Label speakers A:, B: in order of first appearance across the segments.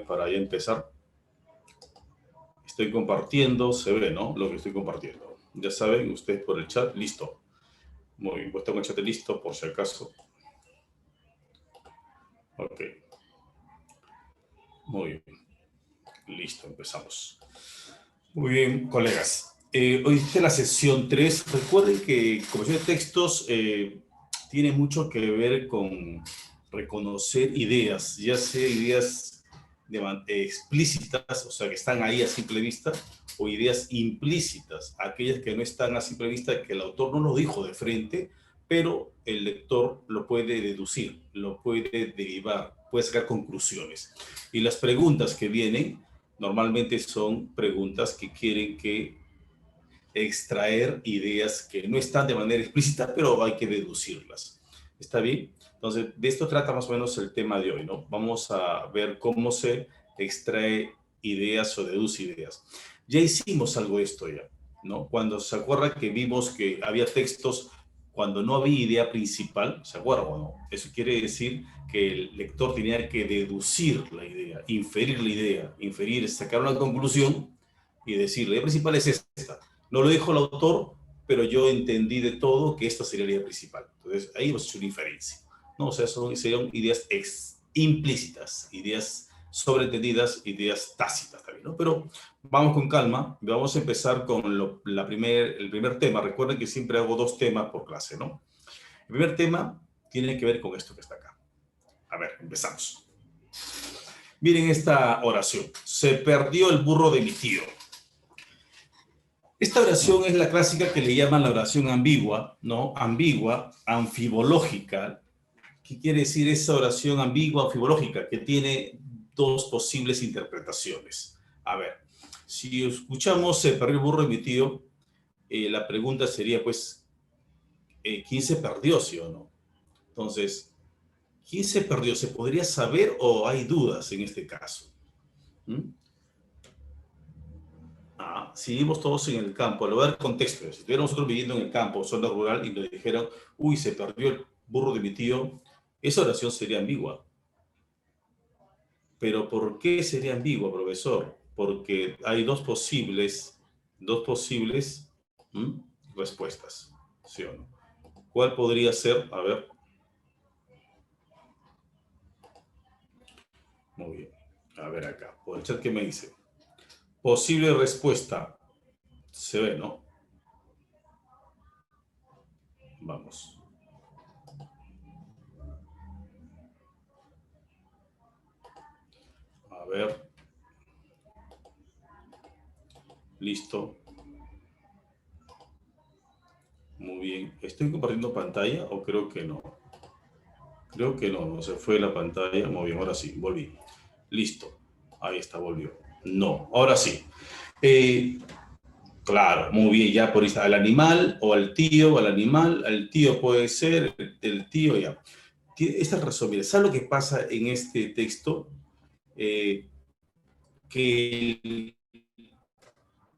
A: Para ya empezar, estoy compartiendo, se ve, ¿no? Lo que estoy compartiendo. Ya saben, ustedes por el chat, listo. Muy bien, pues tengo el chat listo por si acaso. Ok. Muy bien. Listo, empezamos. Muy bien, colegas. Hoy es la sesión 3. Recuerden que corrección de textos tiene mucho que ver con reconocer ideas, ya sea ideas explícitas, o sea, que están ahí a simple vista, o ideas implícitas, aquellas que no están a simple vista, que el autor no lo dijo de frente, pero el lector lo puede deducir, lo puede derivar, puede sacar conclusiones. Y las preguntas que vienen normalmente son preguntas que quieren que extraer ideas que no están de manera explícita, pero hay que deducirlas. ¿Está bien? Entonces, de esto trata más o menos el tema de hoy, ¿no? Vamos a ver cómo se extrae ideas o deduce ideas. Ya hicimos algo de esto ya, ¿no? Cuando se acuerda que vimos que había textos cuando no había idea principal, ¿se acuerdan o no? Eso quiere decir que el lector tenía que deducir la idea, inferir, sacar una conclusión y decir, la idea principal es esta. No lo dijo el autor, pero yo entendí de todo que esta sería la idea principal. Entonces, ahí hemos hecho una inferencia, ¿no? O sea, serían ideas implícitas, ideas sobreentendidas, ideas tácitas también, ¿no? Pero vamos con calma, vamos a empezar con el primer tema. Recuerden que siempre hago 2 temas por clase, ¿no? El primer tema tiene que ver con esto que está acá. A ver, empezamos. Miren esta oración. Se perdió el burro de mi tío. Esta oración es la clásica que le llaman la oración ambigua, ¿no? Ambigua, anfibológica. ¿Qué quiere decir esa oración ambigua, anfibológica? Que tiene 2 posibles interpretaciones. A ver, si escuchamos se perdió el burro de mi tío, la pregunta sería, pues, ¿quién se perdió, sí o no? Entonces, ¿quién se perdió? ¿Se podría saber o hay dudas en este caso? ¿Mm? Si vivimos todos en el campo, le voy a dar contexto. Si estuviéramos nosotros viviendo en el campo, zona rural, y nos dijeran, uy, se perdió el burro de mi tío, esa oración sería ambigua. Pero ¿por qué sería ambigua, profesor? Porque hay dos posibles ¿m? Respuestas, ¿sí o no? ¿Cuál podría ser? A ver. Muy bien. A ver acá, por el chat, ¿qué me dice? Posible respuesta. Se ve, ¿no? Vamos. A ver. Listo. Muy bien. ¿Estoy compartiendo pantalla o creo que no? Creo que no, no se fue la pantalla. Muy bien, ahora sí, volví. Listo. Ahí está, volvió. No, ahora sí. Eh, claro, muy bien, ya por ahí está. Al animal o al tío, al animal, al tío puede ser, el tío ya. Esta razón, mira, ¿sabes lo que pasa en este texto? Que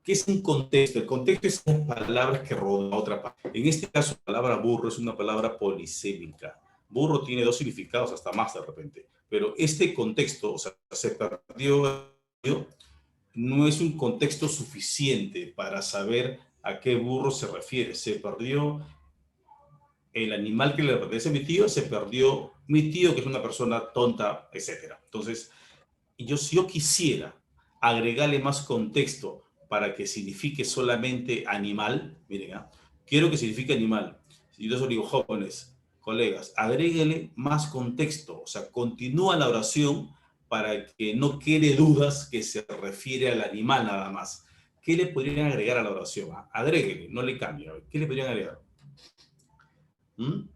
A: es un contexto. El contexto es las palabras que rodean a otra palabra. En este caso, la palabra burro es una palabra polisémica. Burro tiene 2 significados, hasta más de repente. Pero este contexto, o sea, se perdió, no es un contexto suficiente para saber a qué burro se refiere. Se perdió el animal que le pertenece a mi tío, se perdió mi tío, que es una persona tonta, etcétera. Entonces, si yo quisiera agregarle más contexto para que signifique solamente animal, miren, quiero que signifique animal. Y yo les digo, jóvenes, colegas, agréguenle más contexto, o sea, continúa la oración para que no quede dudas que se refiere al animal nada más. ¿Qué le podrían agregar a la oración? Agréguenle, no le cambie. ¿Qué le podrían agregar? ¿Mm?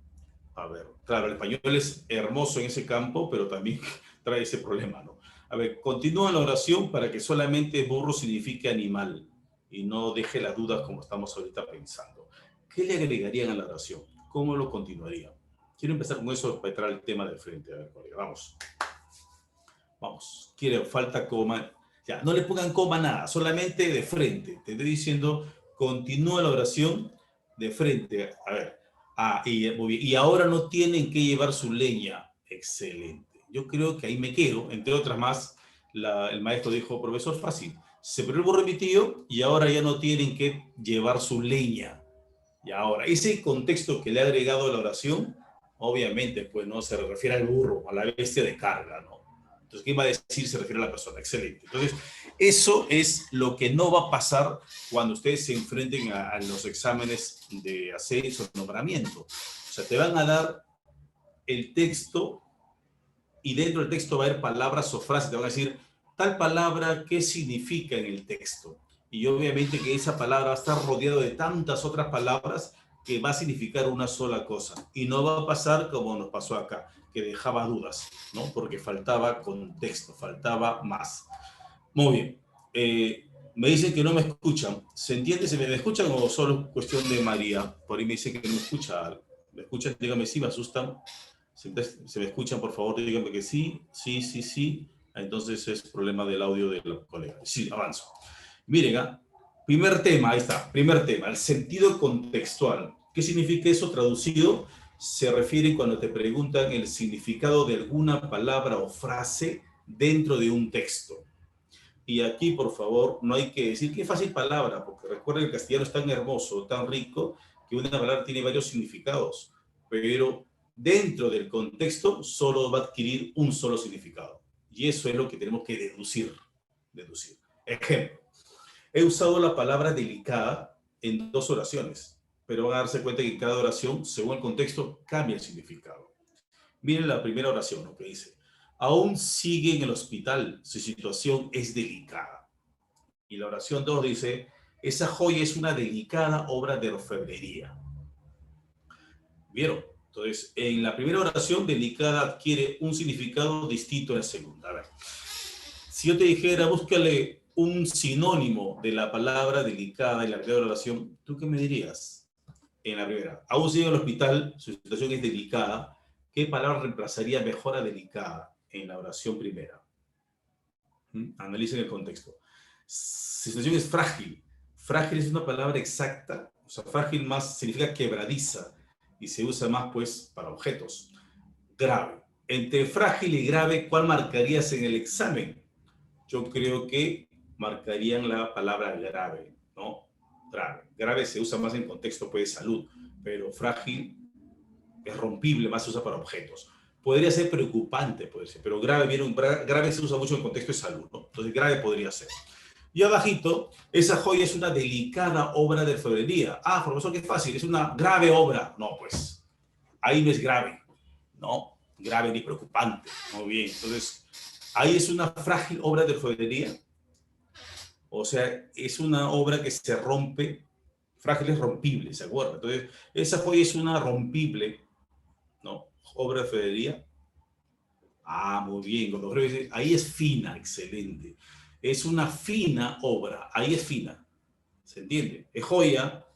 A: A ver, claro, el español es hermoso en ese campo, pero también trae ese problema, ¿no? A ver, continúa la oración para que solamente burro signifique animal y no deje las dudas como estamos ahorita pensando. ¿Qué le agregarían a la oración? ¿Cómo lo continuarían? Quiero empezar con eso para entrar al tema de frente. A ver, colega, vamos. Vamos. Falta coma. Ya, no le pongan coma nada, solamente de frente. Te estoy diciendo, continúa la oración de frente. A ver. Muy bien. Y ahora no tienen que llevar su leña. Excelente. Yo creo que ahí me quedo. Entre otras más, el maestro dijo, profesor, fácil. Se perdió el burro de mi tío y ahora ya no tienen que llevar su leña. Y ahora, ese contexto que le ha agregado a la oración, obviamente, pues no se refiere al burro, a la bestia de carga, ¿no? Entonces, ¿qué va a decir? Se refiere a la persona. Excelente. Entonces, eso es lo que no va a pasar cuando ustedes se enfrenten a los exámenes de ascenso, nombramiento. O sea, te van a dar el texto y dentro del texto va a haber palabras o frases, te van a decir tal palabra, ¿qué significa en el texto? Y obviamente que esa palabra va a estar rodeado de tantas otras palabras que va a significar una sola cosa. Y no va a pasar como nos pasó acá, que dejaba dudas, ¿no? Porque faltaba contexto, faltaba más. Muy bien. Me dicen que no me escuchan. ¿Se entiende? ¿Se me escuchan o solo es cuestión de María? Por ahí me dicen que no me escucha. ¿Me escuchan? Dígame si me asustan. Se me escuchan, por favor, díganme que sí, sí, sí, sí. Entonces es problema del audio del colega. Sí, avanzo. Miren, primer tema, ahí está, primer tema, el sentido contextual. ¿Qué significa eso traducido? Se refiere cuando te preguntan el significado de alguna palabra o frase dentro de un texto. Y aquí, por favor, no hay que decir qué fácil palabra, porque recuerden que el castellano es tan hermoso, tan rico, que una palabra tiene varios significados, pero dentro del contexto solo va a adquirir un solo significado. Y eso es lo que tenemos que deducir. Deducir. Ejemplo, he usado la palabra delicada en dos oraciones, pero van a darse cuenta que en cada oración, según el contexto, cambia el significado. Miren la primera oración, lo que dice. Aún sigue en el hospital, su situación es delicada. Y la oración 2 dice, esa joya es una delicada obra de orfebrería. ¿Vieron? Entonces, en la primera oración, delicada adquiere un significado distinto a la segunda. A ver, si yo te dijera, búscale un sinónimo de la palabra delicada en la primera oración, ¿tú qué me dirías? En la primera, aún sigue en el hospital, su situación es delicada. ¿Qué palabra reemplazaría mejor a delicada en la oración primera? Analicen el contexto. Situación es frágil. Frágil es una palabra exacta. O sea, frágil más significa quebradiza y se usa más, pues, para objetos. Grave. Entre frágil y grave, ¿cuál marcarías en el examen? Yo creo que marcarían la palabra grave, ¿no? Grave. Grave se usa más en contexto, pues, de salud, pero frágil es rompible, más se usa para objetos. Podría ser preocupante, puede ser, pero grave, ¿vieron? Grave se usa mucho en contexto de salud, ¿no? Entonces, grave podría ser. Y abajito, esa joya es una delicada obra de orfebrería. Ah, profesor, qué fácil, es una grave obra. No, pues, ahí no es grave, ¿no? Grave ni preocupante. Muy bien, entonces, ahí es una frágil obra de orfebrería. O sea, es una obra que se rompe, frágil es rompible, ¿se acuerdan? Entonces, esa joya es una rompible, ¿no? Obra de orfebrería. Ah, muy bien. Cuando dice, ahí es fina, excelente. Es una fina obra, ahí es fina. ¿Se entiende? Es joya,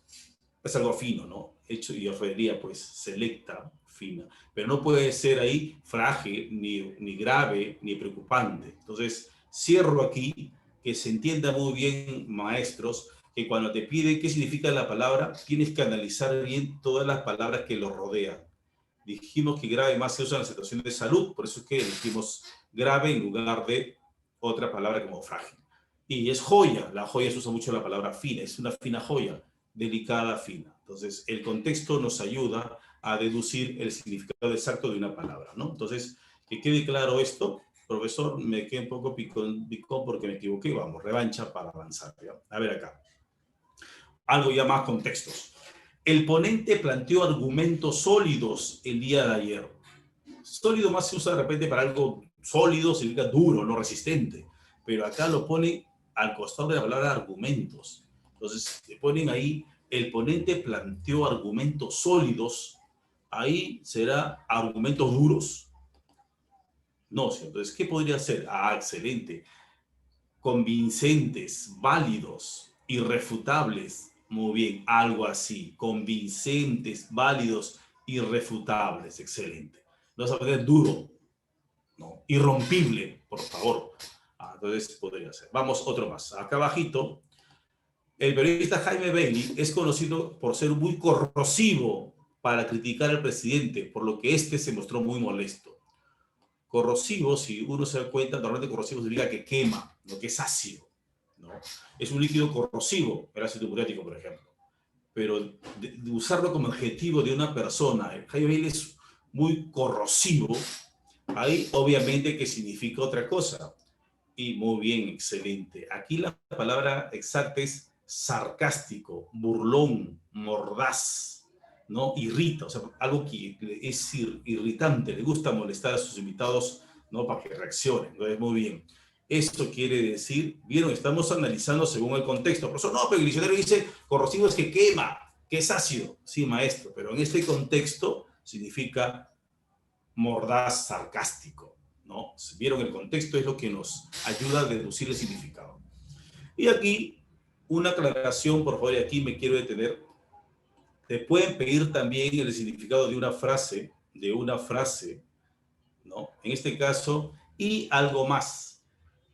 A: es algo fino, ¿no? Hecho y orfebrería, pues, selecta, fina. Pero no puede ser ahí frágil, ni grave, ni preocupante. Entonces, cierro aquí, que se entienda muy bien, maestros, que cuando te pide qué significa la palabra, tienes que analizar bien todas las palabras que lo rodean. Dijimos que grave más se usa en la situación de salud, por eso es que dijimos grave en lugar de otra palabra como frágil. Y es joya, la joya se usa mucho la palabra fina, es una fina joya, delicada, fina. Entonces, el contexto nos ayuda a deducir el significado exacto de una palabra, ¿no? Entonces, que quede claro esto, profesor, me quedé un poco picón porque me equivoqué, vamos, revancha para avanzar, ¿ya? A ver acá, algo ya más contextos. El ponente planteó argumentos sólidos el día de ayer. Sólido más se usa de repente para algo sólido, significa duro, no resistente. Pero acá lo pone al costado de la palabra argumentos. Entonces, le ponen ahí, el ponente planteó argumentos sólidos. Ahí será argumentos duros. No, ¿sí? Entonces, ¿qué podría ser? Ah, excelente. Convincentes, válidos, irrefutables. Muy bien, algo así. Convincentes, válidos, irrefutables. Excelente. No vas a poner duro, no. Irrompible, por favor. Entonces podría ser. Vamos, otro más. Acá abajito, el periodista Jaime Bailey es conocido por ser muy corrosivo para criticar al presidente, por lo que este se mostró muy molesto. Corrosivo, si uno se da cuenta, normalmente corrosivo significa que quema, no que es ácido, ¿no? Es un líquido corrosivo, el ácido muriático, por ejemplo. Pero de usarlo como adjetivo de una persona, el high bail es muy corrosivo, ahí obviamente que significa otra cosa. Y muy bien, excelente. Aquí la palabra exacta es sarcástico, burlón, mordaz, ¿no? Irrita, o sea, algo que es irritante, le gusta molestar a sus invitados, ¿no? Para que reaccionen. Entonces, muy bien. Esto quiere decir, vieron, estamos analizando según el contexto. Por eso, no, pero el diccionario dice corrosivo es que quema, que es ácido. Sí, maestro, pero en este contexto significa mordaz, sarcástico, ¿no? Si vieron el contexto es lo que nos ayuda a deducir el significado. Y aquí, una aclaración, por favor, y aquí me quiero detener. Te pueden pedir también el significado de una frase, ¿no? En este caso, y algo más.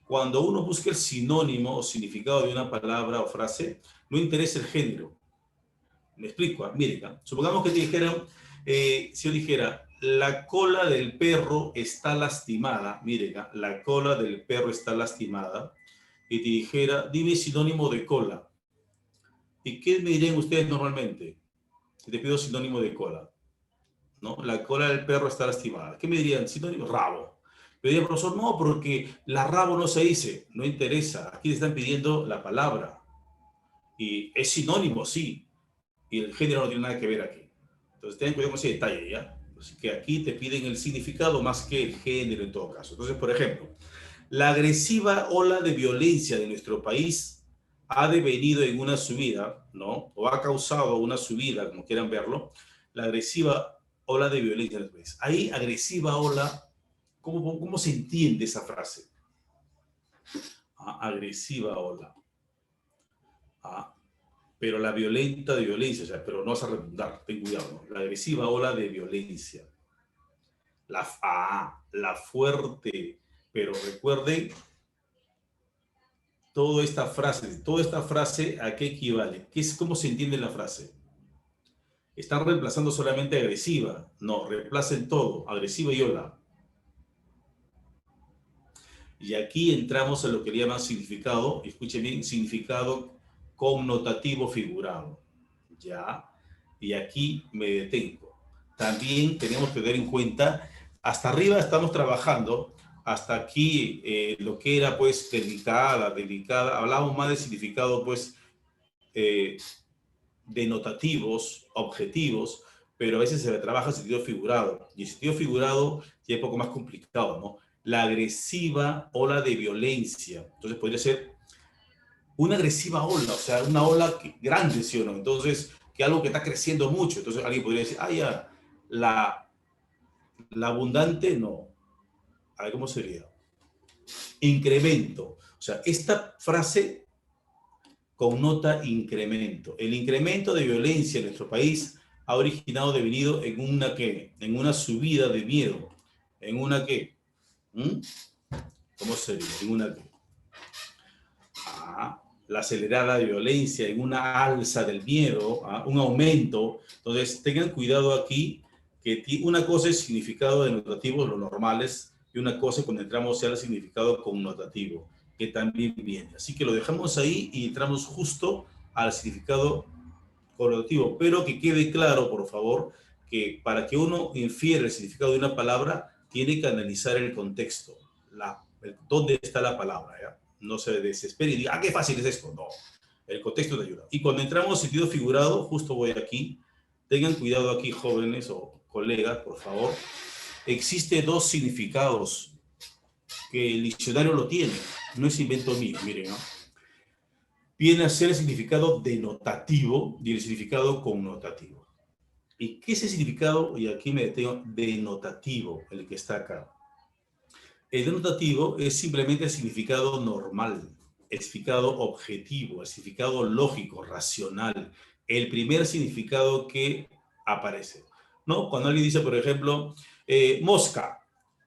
A: Cuando uno busca el sinónimo o significado de una palabra o frase, no interesa el género. Me explico, miren, supongamos que te dijeran, si yo dijera, la cola del perro está lastimada, miren, la cola del perro está lastimada, y te dijera, dime sinónimo de cola. ¿Y qué me dirían ustedes normalmente? Si te pido sinónimo de cola, ¿no? La cola del perro está lastimada. ¿Qué me dirían? Sinónimo, rabo. Me diría, profesor, no, porque la rabo no se dice, no interesa. Aquí te están pidiendo la palabra. Y es sinónimo, sí, y el género no tiene nada que ver aquí. Entonces, ten cuidado con ese detalle, ¿ya? Así que aquí te piden el significado más que el género en todo caso. Entonces, por ejemplo, la agresiva ola de violencia de nuestro país ha devenido en una subida, ¿no? O ha causado una subida, como quieran verlo, la agresiva ola de violencia en nuestro país. Ahí, agresiva ola, ¿cómo se entiende esa frase? Agresiva ola. Pero la violenta de violencia, o sea, pero no vas a redundar, ten cuidado, ¿no? La agresiva ola de violencia. La fuerte, pero recuerden, toda esta frase, ¿a qué equivale? ¿Cómo se entiende la frase? ¿Están reemplazando solamente agresiva? No, reemplacen todo, agresiva y ola. Y aquí entramos a lo que le llaman significado, escuchen bien, significado connotativo figurado. ¿Ya? Y aquí me detengo. También tenemos que tener en cuenta, hasta arriba estamos trabajando, hasta aquí lo que era pues delicada, hablamos más de significado pues eh, denotativos, objetivos, pero a veces se trabaja en sentido figurado. Y el sentido figurado ya es un poco más complicado, ¿no? La agresiva ola de violencia. Entonces podría ser una agresiva ola, o sea, una ola grande, ¿sí o no? Entonces, que algo que está creciendo mucho. Entonces alguien podría decir, ya, la abundante, no. A ver, ¿cómo sería? Incremento. O sea, esta frase connota incremento. El incremento de violencia en nuestro país ha originado, devenido en una ¿qué? En una subida de miedo. En una ¿qué? ¿Cómo sería? En una ¿qué? La acelerada de violencia, en una alza del miedo, un aumento. Entonces, tengan cuidado aquí, que una cosa es significado denotativo, lo normales, y una cosa es cuando entramos ya al significado connotativo, que también viene. Así que lo dejamos ahí y entramos justo al significado connotativo. Pero que quede claro, por favor, que para que uno infiera el significado de una palabra, tiene que analizar el contexto, dónde está la palabra, ¿ya? No se desespere y diga, qué fácil es esto. No, el contexto te ayuda. Y cuando entramos en sentido figurado, justo voy aquí, tengan cuidado aquí, jóvenes o colegas, por favor. Existe dos significados que el diccionario lo tiene, no es invento mío, miren, ¿no? Viene a ser el significado denotativo y el significado connotativo. ¿Y qué es el significado? Y aquí me detengo, denotativo, el que está acá. El denotativo es simplemente el significado normal, el significado objetivo, el significado lógico, racional, el primer significado que aparece, ¿no? Cuando alguien dice, por ejemplo, mosca,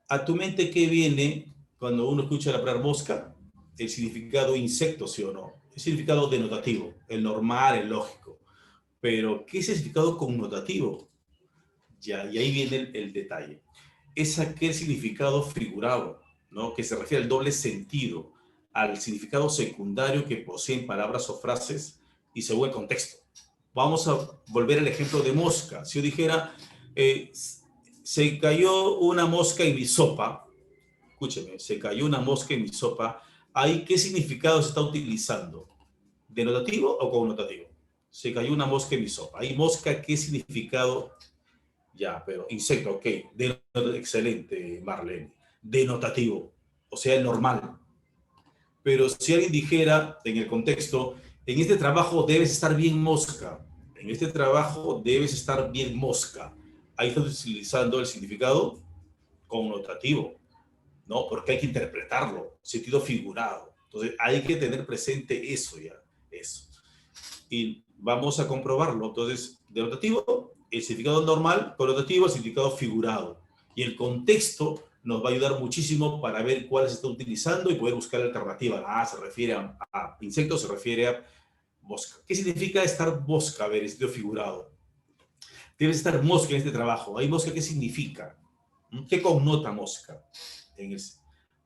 A: ¿a tu mente qué viene cuando uno escucha la palabra mosca? El significado insecto, ¿sí o no? El significado denotativo, el normal, el lógico. Pero, ¿qué es el significado connotativo? Ya, y ahí viene el detalle. es aquel significado figurado, ¿no? Que se refiere al doble sentido, al significado secundario que poseen palabras o frases y según el contexto. Vamos a volver al ejemplo de mosca. Si yo dijera, se cayó una mosca en mi sopa, escúcheme, se cayó una mosca en mi sopa, ¿ahí qué significado se está utilizando? ¿Denotativo o connotativo? Se cayó una mosca en mi sopa. ¿Ahí mosca qué significado? Ya, pero insecto, ok. Excelente, Marlene. Denotativo, o sea, el normal. Pero si alguien dijera en el contexto, en este trabajo debes estar bien mosca, en este trabajo debes estar bien mosca, ahí estás utilizando el significado connotativo, ¿no? Porque hay que interpretarlo, sentido figurado. Entonces hay que tener presente eso ya, eso. Y vamos a comprobarlo. Entonces, denotativo, el significado normal, connotativo, el significado figurado. Y el contexto nos va a ayudar muchísimo para ver cuál se está utilizando y poder buscar la alternativa. Ah, se refiere a insectos, se refiere a mosca. ¿Qué significa estar mosca? A ver, sentido figurado. Debes estar mosca en este trabajo. ¿Hay mosca qué significa? ¿Qué connota mosca?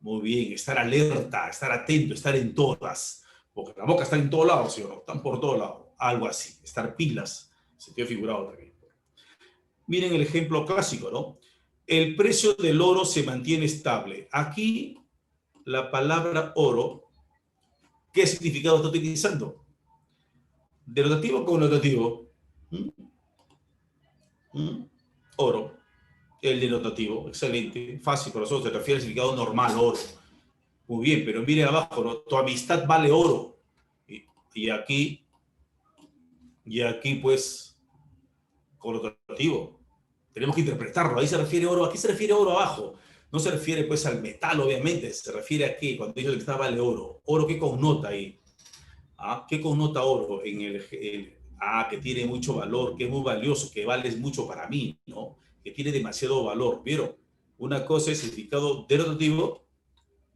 A: Muy bien, estar alerta, estar atento, estar en todas. Porque la mosca está en todos lados, ¿sí o no? Están por todos lados. Algo así. Estar pilas. Sentido figurado también. Miren el ejemplo clásico, ¿no? El precio del oro se mantiene estable. Aquí, la palabra oro, ¿qué significado está utilizando? ¿Denotativo o connotativo? ¿Mm? ¿Mm? Oro. El denotativo, excelente. Fácil para nosotros, se refiere al significado normal, oro. Muy bien, pero mire abajo, ¿no? Tu amistad vale oro. Y aquí, pues, connotativo. Tenemos que interpretarlo. Ahí se refiere oro. ¿A qué se refiere oro abajo? No se refiere pues al metal, obviamente. Se refiere a qué. Cuando dice que está vale oro. ¿Oro qué connota ahí? ¿Ah? ¿Qué connota oro? Que tiene mucho valor, que es muy valioso, que vale mucho para mí, ¿no? Que tiene demasiado valor. ¿Vieron? Una cosa es el significado denotativo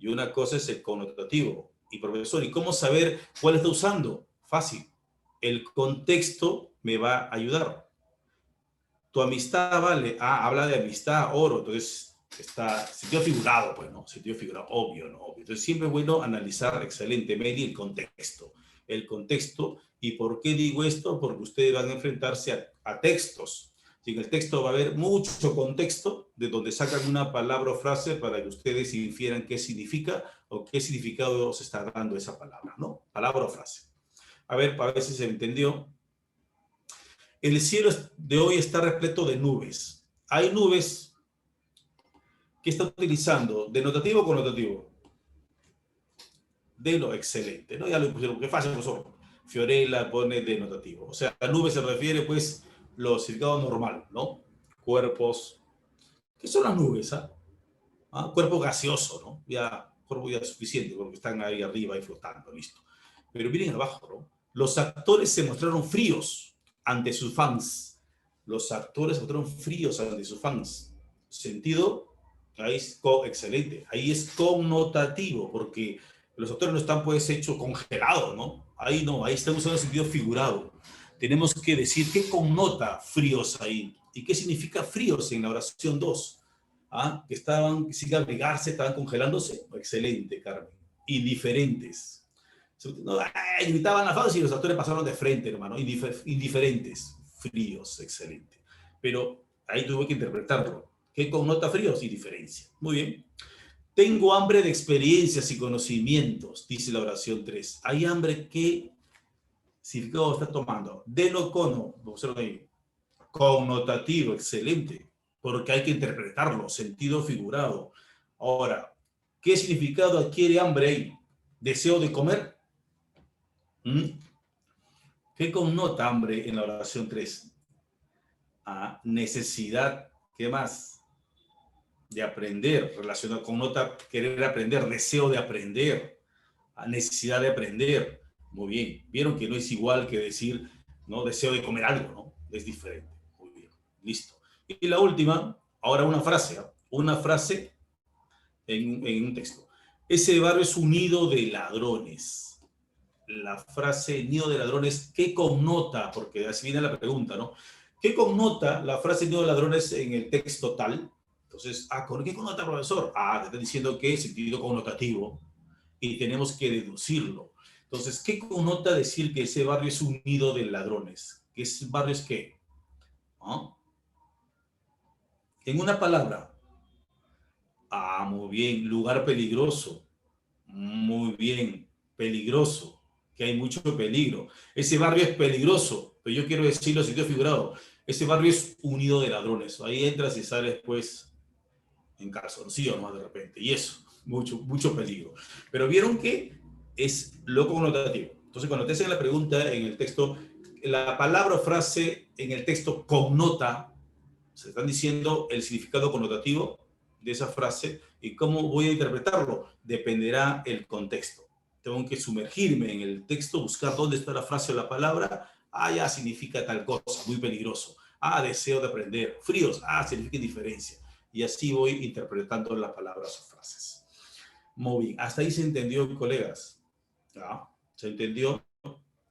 A: y una cosa es el connotativo. Y profesor, ¿y cómo saber cuál está usando? Fácil. El contexto me va a ayudar. Tu amistad vale, habla de amistad, oro, entonces está sentido figurado, pues, ¿no? Sentido figurado, obvio, ¿no? Obvio. Entonces siempre es bueno analizar excelentemente el contexto. El contexto, ¿y por qué digo esto? Porque ustedes van a enfrentarse a textos. Si en el texto va a haber mucho contexto, de donde sacan una palabra o frase para que ustedes infieran qué significa o qué significado se está dando esa palabra, ¿no? Palabra o frase. A ver si se entendió. El cielo de hoy está repleto de nubes. Hay nubes que está utilizando denotativo o connotativo. De lo excelente, ¿no? Ya lo pusieron, que fácil, profesor. Fiorella pone denotativo. O sea, la nube se refiere, pues, los significados normal, ¿no? Cuerpos. ¿Qué son las nubes? Cuerpo gaseoso, ¿no? Ya, cuerpo ya suficiente, porque están ahí arriba y flotando, listo. Pero miren abajo, ¿no? Los actores se mostraron fríos ante sus fans. Los actores se mostraron fríos ante sus fans. Sentido, ahí es excelente. Ahí es connotativo, porque los actores no están, pues, hechos congelados, ¿no? Ahí no, ahí están usando el sentido figurado. Tenemos que decir qué connota fríos ahí y qué significa fríos en la oración 2. Que estaban sin abrigarse, estaban congelándose. Excelente, Carmen. Indiferentes. No, gritaban a fans y los actores pasaron de frente, hermano. Indiferentes, fríos, excelente. Pero ahí tuve que interpretarlo. ¿Qué connota fríos? Indiferencia. Muy bien. Tengo hambre de experiencias y conocimientos, dice la oración 3. ¿Hay hambre? ¿Qué significado está tomando? De lo cono, observen ahí. Connotativo, excelente, porque hay que interpretarlo, sentido figurado. Ahora, ¿qué significado adquiere hambre ahí? ¿Deseo de comer? ¿Qué connota hambre en la oración 3? Necesidad, ¿qué más? De aprender, relacionado con nota, querer aprender, deseo de aprender, necesidad de aprender. Muy bien, vieron que no es igual que decir, ¿no? Deseo de comer algo, ¿no? Es diferente. Muy bien, listo. Y la última, ahora una frase en un texto. Ese barrio es un nido de ladrones. La frase nido de ladrones, ¿qué connota? Porque así viene la pregunta, ¿no? ¿Qué connota la frase nido de ladrones en el texto tal? Entonces, ¿con qué connota, profesor? Te están diciendo que es sentido connotativo y tenemos que deducirlo. Entonces, ¿qué connota decir que ese barrio es un nido de ladrones? ¿Que ese barrio es qué? ¿Ah? En una palabra. Muy bien. Lugar peligroso. Muy bien. Peligroso. Que hay mucho peligro. Ese barrio es peligroso, pero yo quiero decirlo en sentido figurado. Ese barrio es un nido de ladrones. Ahí entras y sales, pues, en calzoncillo nomás de repente. Y eso, mucho peligro. Pero vieron que es lo connotativo. Entonces, cuando te hacen la pregunta en el texto, la palabra o frase en el texto connota, se están diciendo el significado connotativo de esa frase y cómo voy a interpretarlo. Dependerá el contexto. Tengo que sumergirme en el texto, buscar dónde está la frase o la palabra. Ya significa tal cosa, muy peligroso. Deseo de aprender. Fríos. Significa indiferencia. Y así voy interpretando las palabras o frases. Muy bien. Hasta ahí se entendió, colegas. Se entendió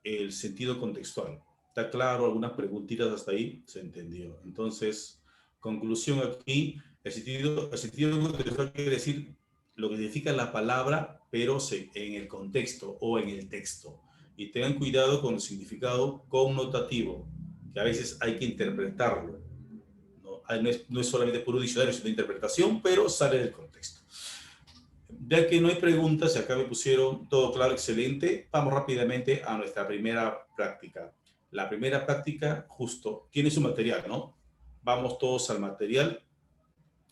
A: el sentido contextual. ¿Está claro? Algunas preguntitas hasta ahí se entendió. Entonces, conclusión aquí, el sentido contextual quiere decir lo que significa la palabra, pero en el contexto o en el texto. Y tengan cuidado con el significado connotativo, que a veces hay que interpretarlo. No es solamente puro diccionario, es una interpretación, pero sale del contexto. Ya que no hay preguntas, y acá me pusieron todo claro, excelente, vamos rápidamente a nuestra primera práctica. La primera práctica, justo, tiene su material, ¿no? Vamos todos al material.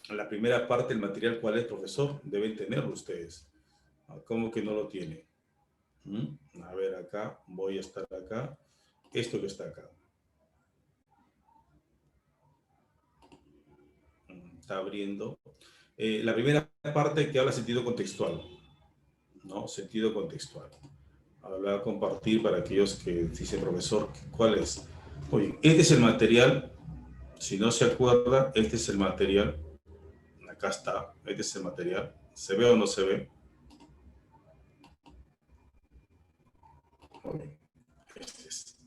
A: La primera parte del material, ¿cuál es, profesor? Deben tenerlo ustedes. ¿Cómo que no lo tiene? A ver, acá, voy a estar acá. Esto que está acá. Está abriendo. La primera parte que habla sentido contextual, ¿no? Sentido contextual. Voy a compartir para aquellos que dicen, profesor, ¿cuál es? Oye, este es el material. Si no se acuerda, este es el material. Acá está. Este es el material. ¿Se ve o no se ve? Oye, este es.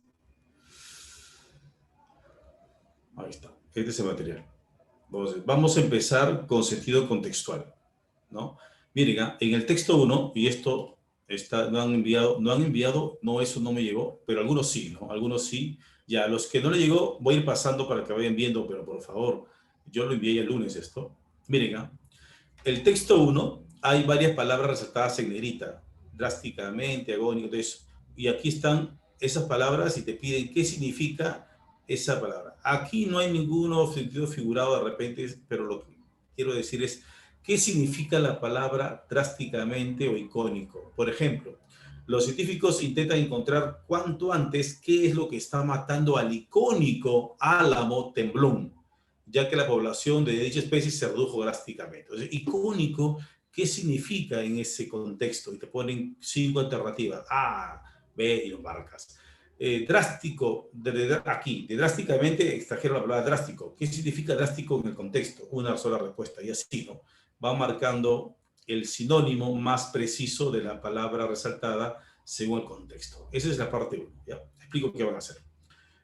A: Ahí está. Este es el material. Entonces, vamos a empezar con sentido contextual, ¿no? Miren, en el texto 1, y esto no han enviado, no, eso no me llegó, pero algunos sí, ¿no? Algunos sí. Ya, los que no le llegó, voy a ir pasando para que vayan viendo, pero por favor, yo lo envié el lunes esto. Miren, el texto 1, hay varias palabras resaltadas en negrita, drásticamente, agónico, entonces, y aquí están esas palabras y te piden qué significa esa palabra. Aquí no hay ningún sentido figurado de repente, pero lo que quiero decir es qué significa la palabra drásticamente o icónico. Por ejemplo, los científicos intentan encontrar cuanto antes qué es lo que está matando al icónico álamo temblón, ya que la población de dicha especie se redujo drásticamente. Entonces, icónico, ¿qué significa en ese contexto? Y te ponen 5 alternativas. B, y lo marcas. Drástico, aquí, de drásticamente extrajeron la palabra drástico. ¿Qué significa drástico en el contexto? Una sola respuesta, y así, ¿no? Va marcando el sinónimo más preciso de la palabra resaltada según el contexto. Esa es la parte 1, ¿ya? Explico qué van a hacer.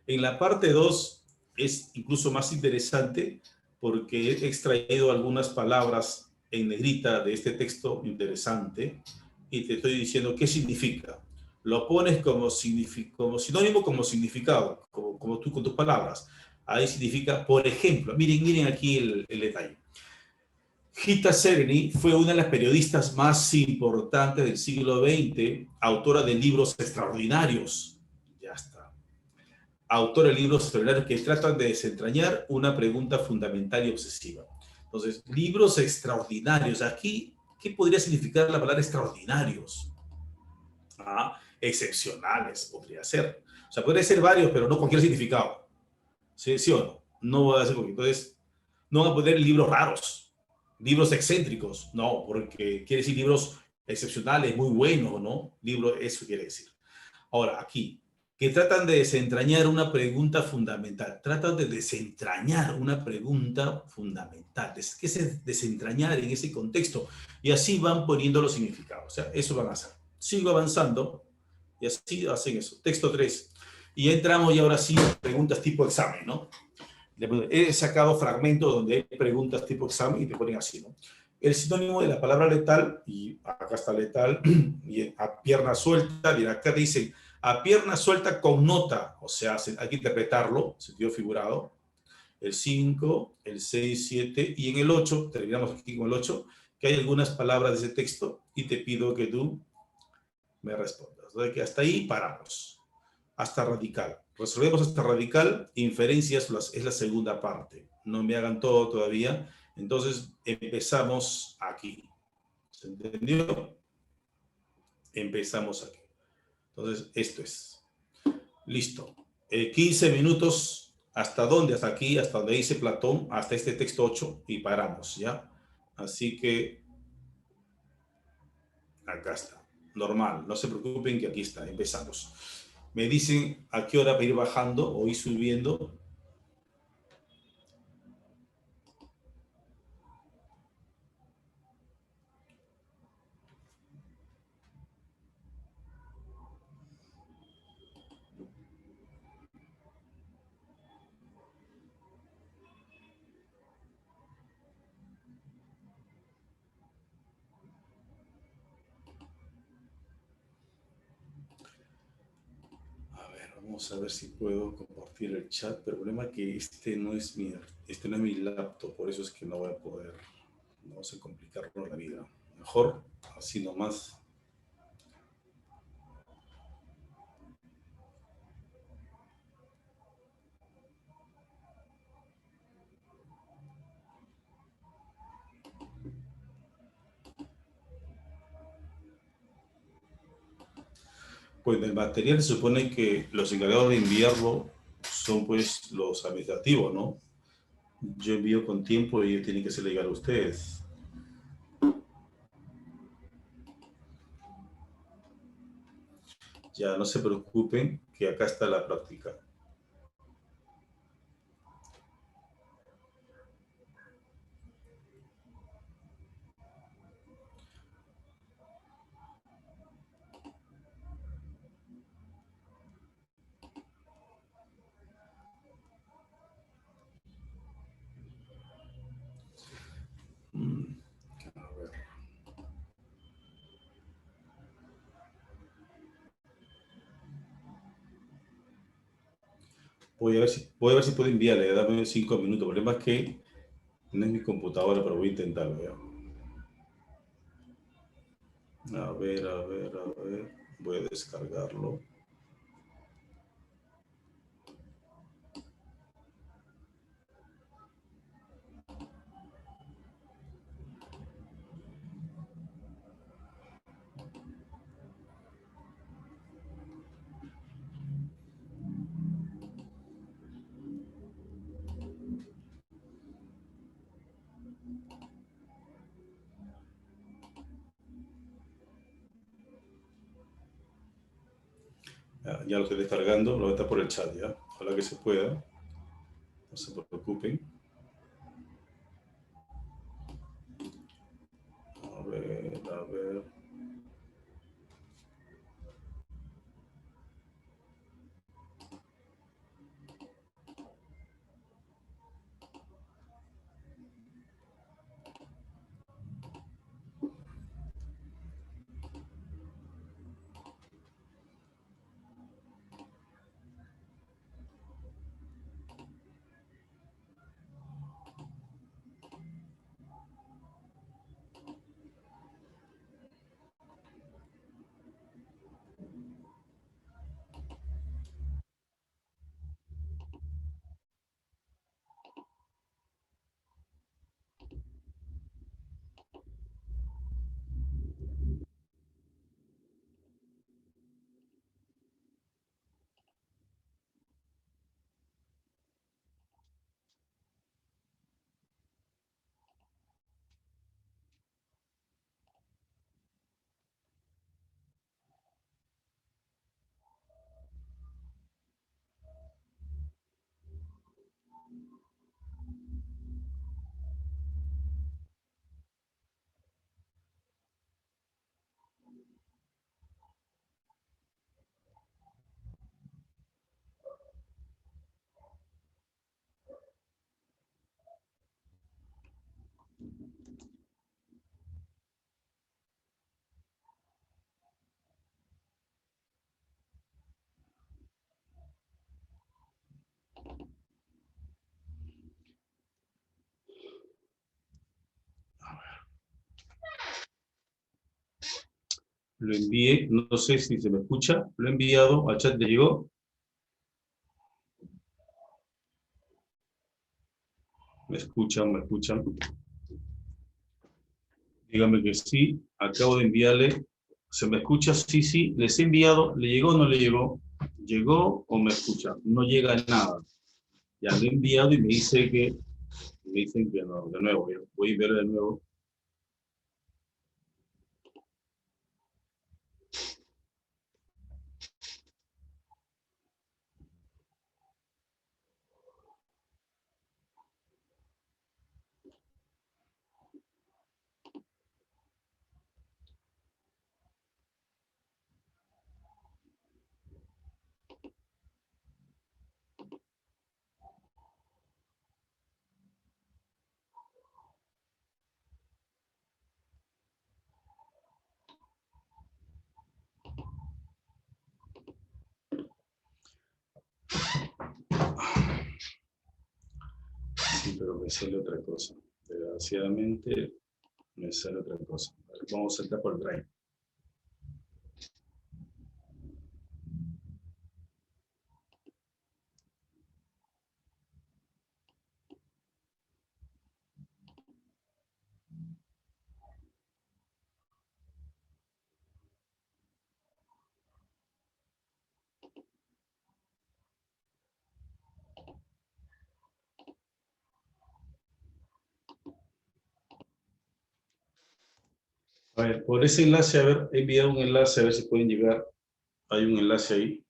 A: En la parte 2 es incluso más interesante porque he extraído algunas palabras en negrita de este texto interesante y te estoy diciendo qué significa. Lo pones como sinónimo, como significado, como tú con tus palabras. Ahí significa, por ejemplo, miren aquí el detalle. Gita Sereny fue una de las periodistas más importantes del siglo XX, autora de libros extraordinarios. Ya está. Autora de libros extraordinarios que tratan de desentrañar una pregunta fundamental y obsesiva. Entonces, libros extraordinarios. Aquí, ¿qué podría significar la palabra extraordinarios? Excepcionales podría ser. O sea, podría ser varios, pero no cualquier significado. ¿Sí o no? No voy a hacer porque entonces no van a poner libros raros, libros excéntricos, no, porque quiere decir libros excepcionales, muy buenos, ¿no? Libro, eso quiere decir. Ahora, aquí, que tratan de desentrañar una pregunta fundamental. Tratan de desentrañar una pregunta fundamental. ¿Qué es desentrañar en ese contexto? Y así van poniendo los significados. O sea, eso van a hacer. Sigo avanzando y así hacen eso. Texto 3. Y ya entramos y ahora sí preguntas tipo examen, ¿no? He sacado fragmentos donde hay preguntas tipo examen y te ponen así, ¿no? El sinónimo de la palabra letal, y acá está letal, y a pierna suelta, y acá dicen a pierna suelta con nota, o sea, hay que interpretarlo, sentido figurado, el 5, el 6, 7, y en el 8, terminamos aquí con el 8, que hay algunas palabras de ese texto, y te pido que tú me respondas. O sea, que hasta ahí paramos, hasta radical. Resolvemos hasta radical, inferencias es la segunda parte. No me hagan todo todavía. Entonces empezamos aquí. ¿Se entendió? Empezamos aquí. Entonces esto es. Listo. 15 minutos. ¿Hasta dónde? Hasta aquí, hasta donde dice Platón, hasta este texto 8 y paramos, ¿ya? Así que acá está. Normal. No se preocupen que aquí está. Empezamos. Me dicen a qué hora para ir bajando o ir subiendo. Vamos a ver si puedo compartir el chat, pero el problema es que este no es mi laptop, por eso es que no voy a poder. Vamos a complicarnos la vida. Mejor así nomás. Pues el material se supone que los encargados de enviarlo son pues los administrativos, ¿no? Yo envío con tiempo y ellos tienen que hacerle llegar a ustedes. Ya no se preocupen, que acá está la práctica. A ver. Voy a ver si puedo enviarle, dame 5 minutos. El problema es que no es mi computadora, pero voy a intentarlo. ¿Ya? A ver, a ver, a ver. Voy a descargarlo. Ya lo estoy descargando, lo voy a estar por el chat, ¿ya? Ojalá que se pueda. No se preocupen. A ver, a ver. Lo envié, no sé si se me escucha. Lo he enviado al chat, ¿le llegó? ¿Me escuchan? ¿Me escuchan? Dígame que sí. Acabo de enviarle. ¿Se me escucha? Sí, sí. Les he enviado. ¿Le llegó o no le llegó? ¿Llegó o me escucha? No llega nada. Ya lo he enviado y me dicen que no. De nuevo, voy a enviar de nuevo. Sí, pero me sale otra cosa. Desgraciadamente me sale otra cosa. A ver, vamos a saltar por el drive. A ver, por ese enlace, a ver, he enviado un enlace, a ver si pueden llegar. Hay un enlace ahí.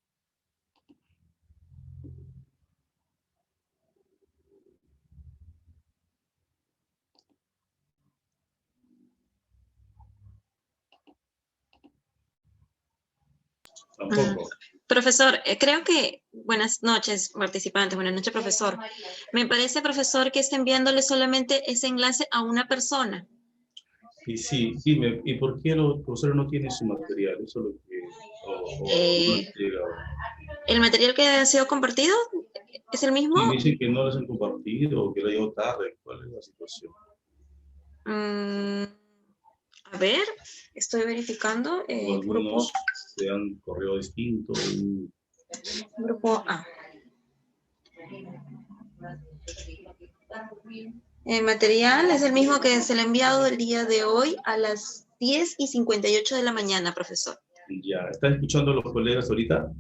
A: Tampoco.
B: Profesor, creo que, buenas noches, participantes, buenas noches, profesor. Me parece, profesor, que está enviándole solamente ese enlace a una persona.
A: Y sí, dime, ¿y por qué los profesores no tienen su material? Eso es lo que... o no les
B: Eh,
A: llega.
B: ¿El material que ha sido compartido es el mismo?
A: Sí, dicen que no les han compartido o que le llegó tarde. ¿Cuál es la situación?
B: A ver, estoy verificando.
A: O algunos se han correo distinto.
B: Grupo A. El material es el mismo que se le ha enviado el día de hoy a las 10:58 de la mañana, profesor.
A: Ya, ¿están escuchando los colegas ahorita?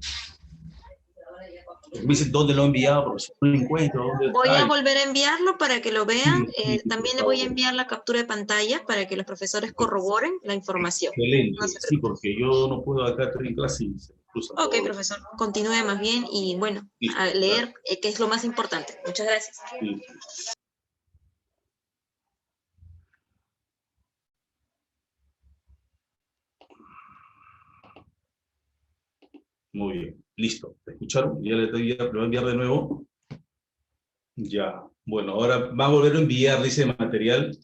A: Me dicen dónde lo he enviado, porque no lo encuentro, dónde
B: Voy
A: está.
B: a volver a enviarlo para que lo vean.
A: Sí, sí, por
B: También le voy a
A: favor.
B: enviar la captura de pantalla para que los profesores corroboren la información. No
A: Excelente.
B: se
A: Sí,
B: preocupe.
A: porque yo no puedo acá estar en clase y se me cruzan
B: Ok,
A: todos los...
B: profesor, continúe más bien y bueno, a
A: Listo,
B: leer,
A: dale.
B: que es lo más importante. Muchas gracias.
A: Sí. Muy bien, listo. ¿Te escucharon? Ya le voy a enviar de nuevo. Ya. Bueno, ahora va a volver a enviar, dice material.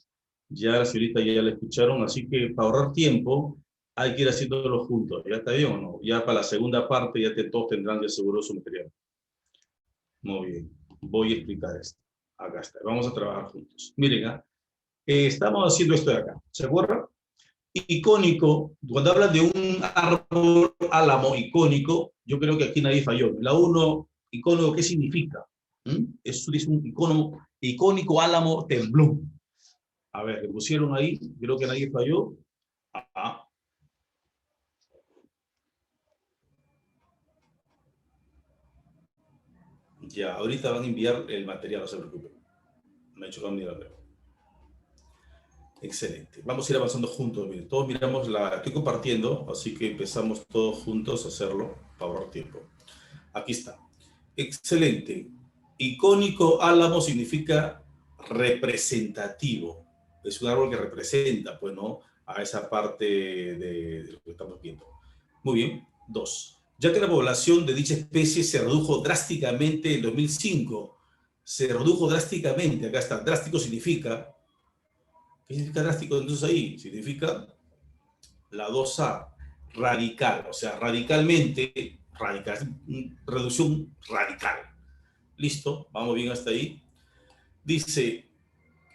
A: Ya la señorita ya la escucharon, así que para ahorrar tiempo hay que ir haciéndolo juntos. ¿Ya está bien o no? Ya para la segunda parte ya todos tendrán ya seguro su material. Muy bien. Voy a explicar esto. Acá está. Vamos a trabajar juntos. Miren, estamos haciendo esto de acá. ¿Se acuerdan? Icónico, cuando hablan de un árbol álamo icónico, yo creo que aquí nadie falló. La uno, icónico, ¿qué significa? Eso dice un icono, icónico álamo tembló. A ver, le pusieron ahí, creo que nadie falló. Ajá. Ya, ahorita van a enviar el material, no se preocupen. Me ha hecho cambiar. Excelente. Vamos a ir avanzando juntos. Miren, todos miramos la... Estoy compartiendo, así que empezamos todos juntos a hacerlo para ahorrar tiempo. Aquí está. Excelente. Icónico álamo significa representativo. Es un árbol que representa, pues, ¿no? A esa parte de lo que estamos viendo. Muy bien. Dos. Ya que la población de dicha especie se redujo drásticamente en 2005, se redujo drásticamente, acá está, drástico significa, ¿qué significa drástico entonces ahí? Significa la 2A, radical, o sea, radicalmente, radical, reducción radical. Listo, vamos bien hasta ahí. Dice,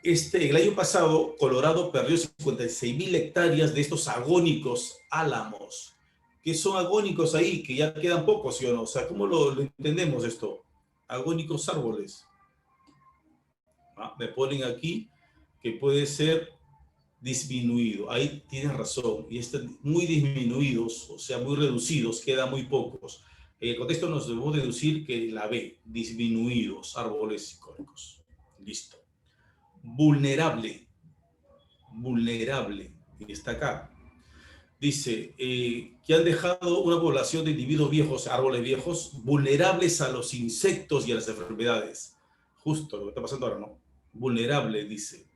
A: el año pasado, Colorado perdió 56.000 hectáreas de estos agónicos álamos. ¿Qué son agónicos ahí? Que ya quedan pocos, ¿sí o no? O sea, ¿cómo lo entendemos esto? Agónicos árboles. Me ponen aquí que puede ser disminuido. Ahí tienes razón. Y están muy disminuidos, o sea, muy reducidos, quedan muy pocos. En el contexto nos debemos deducir que la B, disminuidos, árboles icónicos. Listo. Vulnerable. Vulnerable. Y está acá. Dice que han dejado una población de individuos viejos, árboles viejos, vulnerables a los insectos y a las enfermedades. Justo lo que está pasando ahora, ¿no? Vulnerable, dice.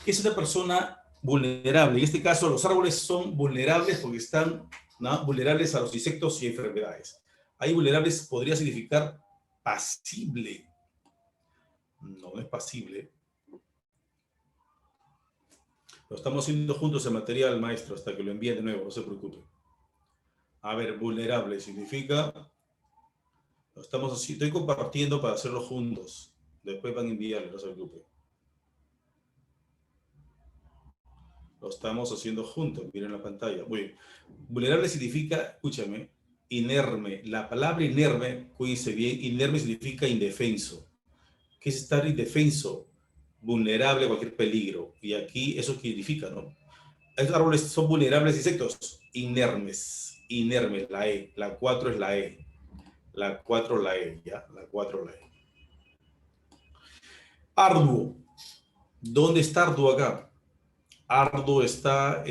A: ¿Qué es una persona vulnerable? En este caso, los árboles son vulnerables porque están, ¿no?, vulnerables a los insectos y enfermedades. Ahí vulnerables podría significar pasible. No, no es pasible. Lo estamos haciendo juntos el material, maestro, hasta que lo envíen de nuevo, no se preocupe. A ver, vulnerable significa... Lo estamos haciendo, estoy compartiendo para hacerlo juntos. Después van a enviarlo, no se preocupe. Lo estamos haciendo juntos, miren la pantalla. Muy bien. Vulnerable significa, escúchame, inerme. La palabra inerme, cuídense bien, inerme significa indefenso. ¿Qué es estar indefenso? Vulnerable a cualquier peligro. Y aquí eso significa, ¿no? Estos árboles son vulnerables a insectos. Inermes. Inermes, la E. La 4 es la E. La 4 la E, ¿ya? La 4 la E. Arduo. ¿Dónde está arduo acá? Arduo está,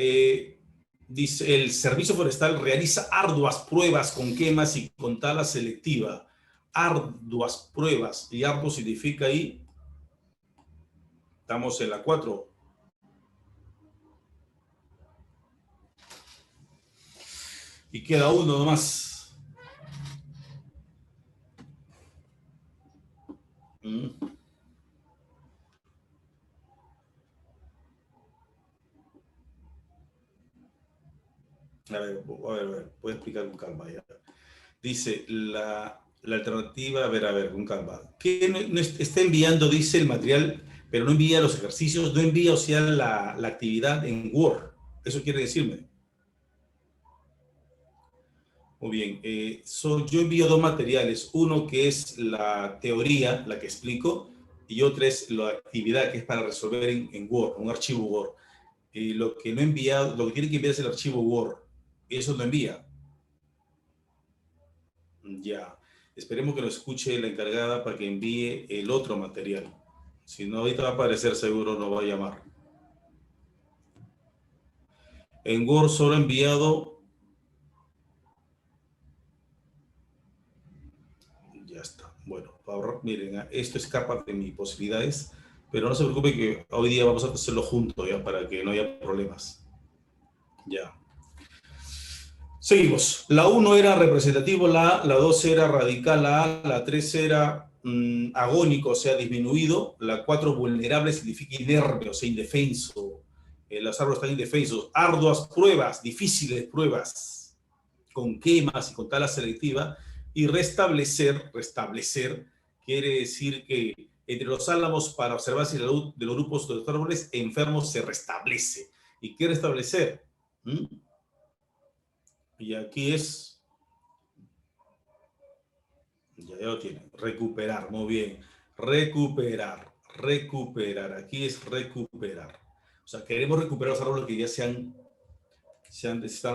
A: dice, el Servicio Forestal realiza arduas pruebas con quemas y con tala selectiva. Arduas pruebas. Y arduo significa ahí, estamos en la 4. Y queda uno nomás. A ver, voy a explicar con calma ya. Dice, la alternativa, a ver, con calma. ¿Qué no está enviando, dice el material, pero no envía los ejercicios, no envía, o sea, la actividad en Word? Eso quiere decirme. Muy bien. Yo envío dos materiales. Uno que es la teoría, la que explico, y otra es la actividad que es para resolver en Word, un archivo Word. Lo que no he enviado, lo que tiene que enviar es el archivo Word. Eso no envía. Ya. Esperemos que lo escuche la encargada para que envíe el otro material. Si no, ahorita va a aparecer seguro, no va a llamar. En Word solo he enviado... Ya está. Bueno, para ahorrar, miren, esto escapa de mis posibilidades, pero no se preocupe que hoy día vamos a hacerlo juntos, ya, para que no haya problemas. Ya. Seguimos. La 1 era representativo, la 2 era radical, la 3 era agónico, o sea, disminuido, la 4 vulnerable significa inerme, o sea, indefenso. Los árboles están indefensos. Arduas pruebas, difíciles pruebas, con quemas y con tala selectiva. Y restablecer quiere decir que entre los álamos para observar si la salud de los grupos de los árboles enfermos se restablece. ¿Y qué restablecer? Y aquí es, ya lo tienen, recuperar, muy bien, recuperar. Aquí es recuperar. O sea, queremos recuperar los árboles que ya están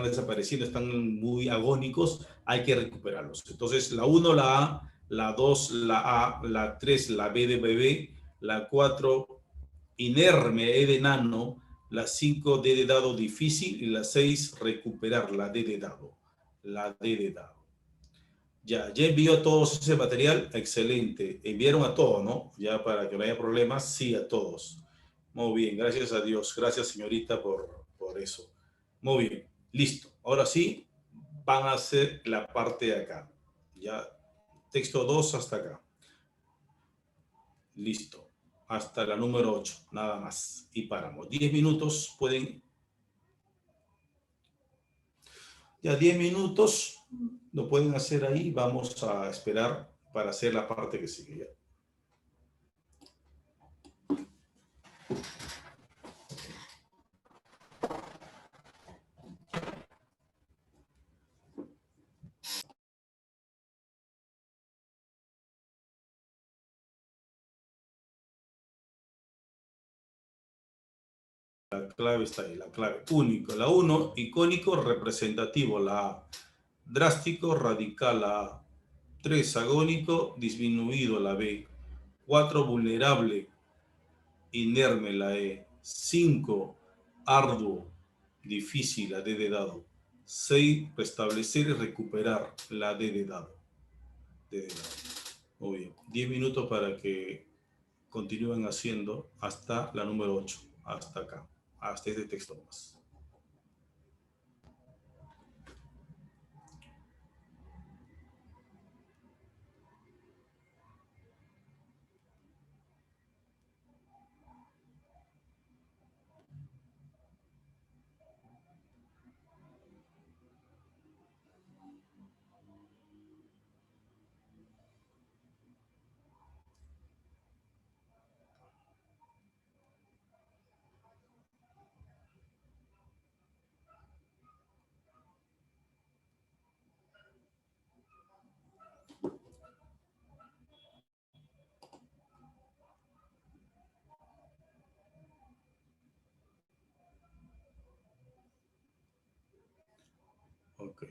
A: desapareciendo, están muy agónicos, hay que recuperarlos. Entonces, la 1, la A, la 2, la A, la 3, la B de bebé, la 4, inerme, E de nano, la 5, D de dado difícil, y la 6, recuperar, la D de dado. La D de dado. Ya envió a todos ese material, excelente. Enviaron a todos, ¿no? Ya para que no haya problemas, sí, a todos. Muy bien, gracias a Dios. Gracias, señorita, por eso. Muy bien, listo. Ahora sí, van a hacer la parte de acá. Ya, texto 2 hasta acá. Listo. Hasta la número 8, nada más. Y paramos. 10 minutos pueden... Ya 10 minutos lo pueden hacer ahí. Vamos a esperar para hacer la parte que sigue. ¿Ya? La clave está ahí, la clave. Único, la 1, icónico, representativo, la A. Drástico, radical, la A. 3, agónico, disminuido, la B. 4, vulnerable, inerme, la E. 5, arduo, difícil, la D de dado. 6, restablecer y recuperar, la D de dado. D de dado. Muy bien. 10 minutos para que continúen haciendo hasta la número 8, hasta acá, hasta este texto más. Ok.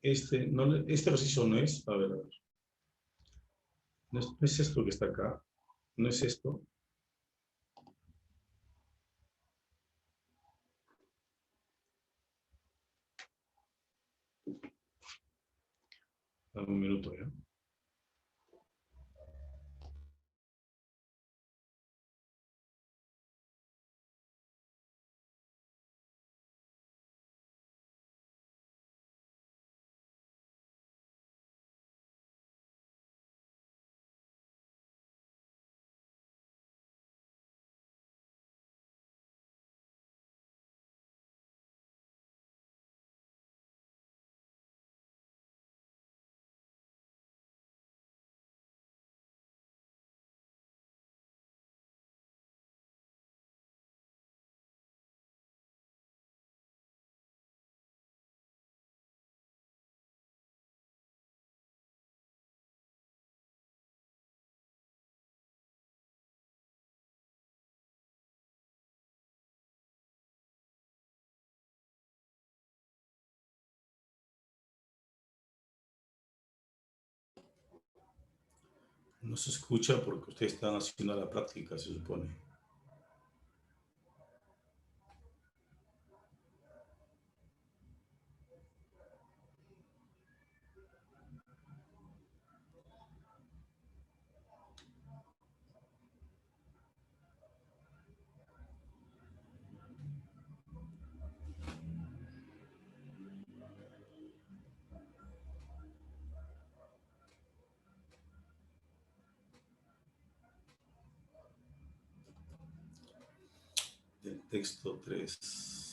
A: Este ejercicio no es, a ver, no es esto que está acá, no es esto. Dame un minuto ya. No se escucha porque ustedes están haciendo la práctica, se supone. Del texto 3.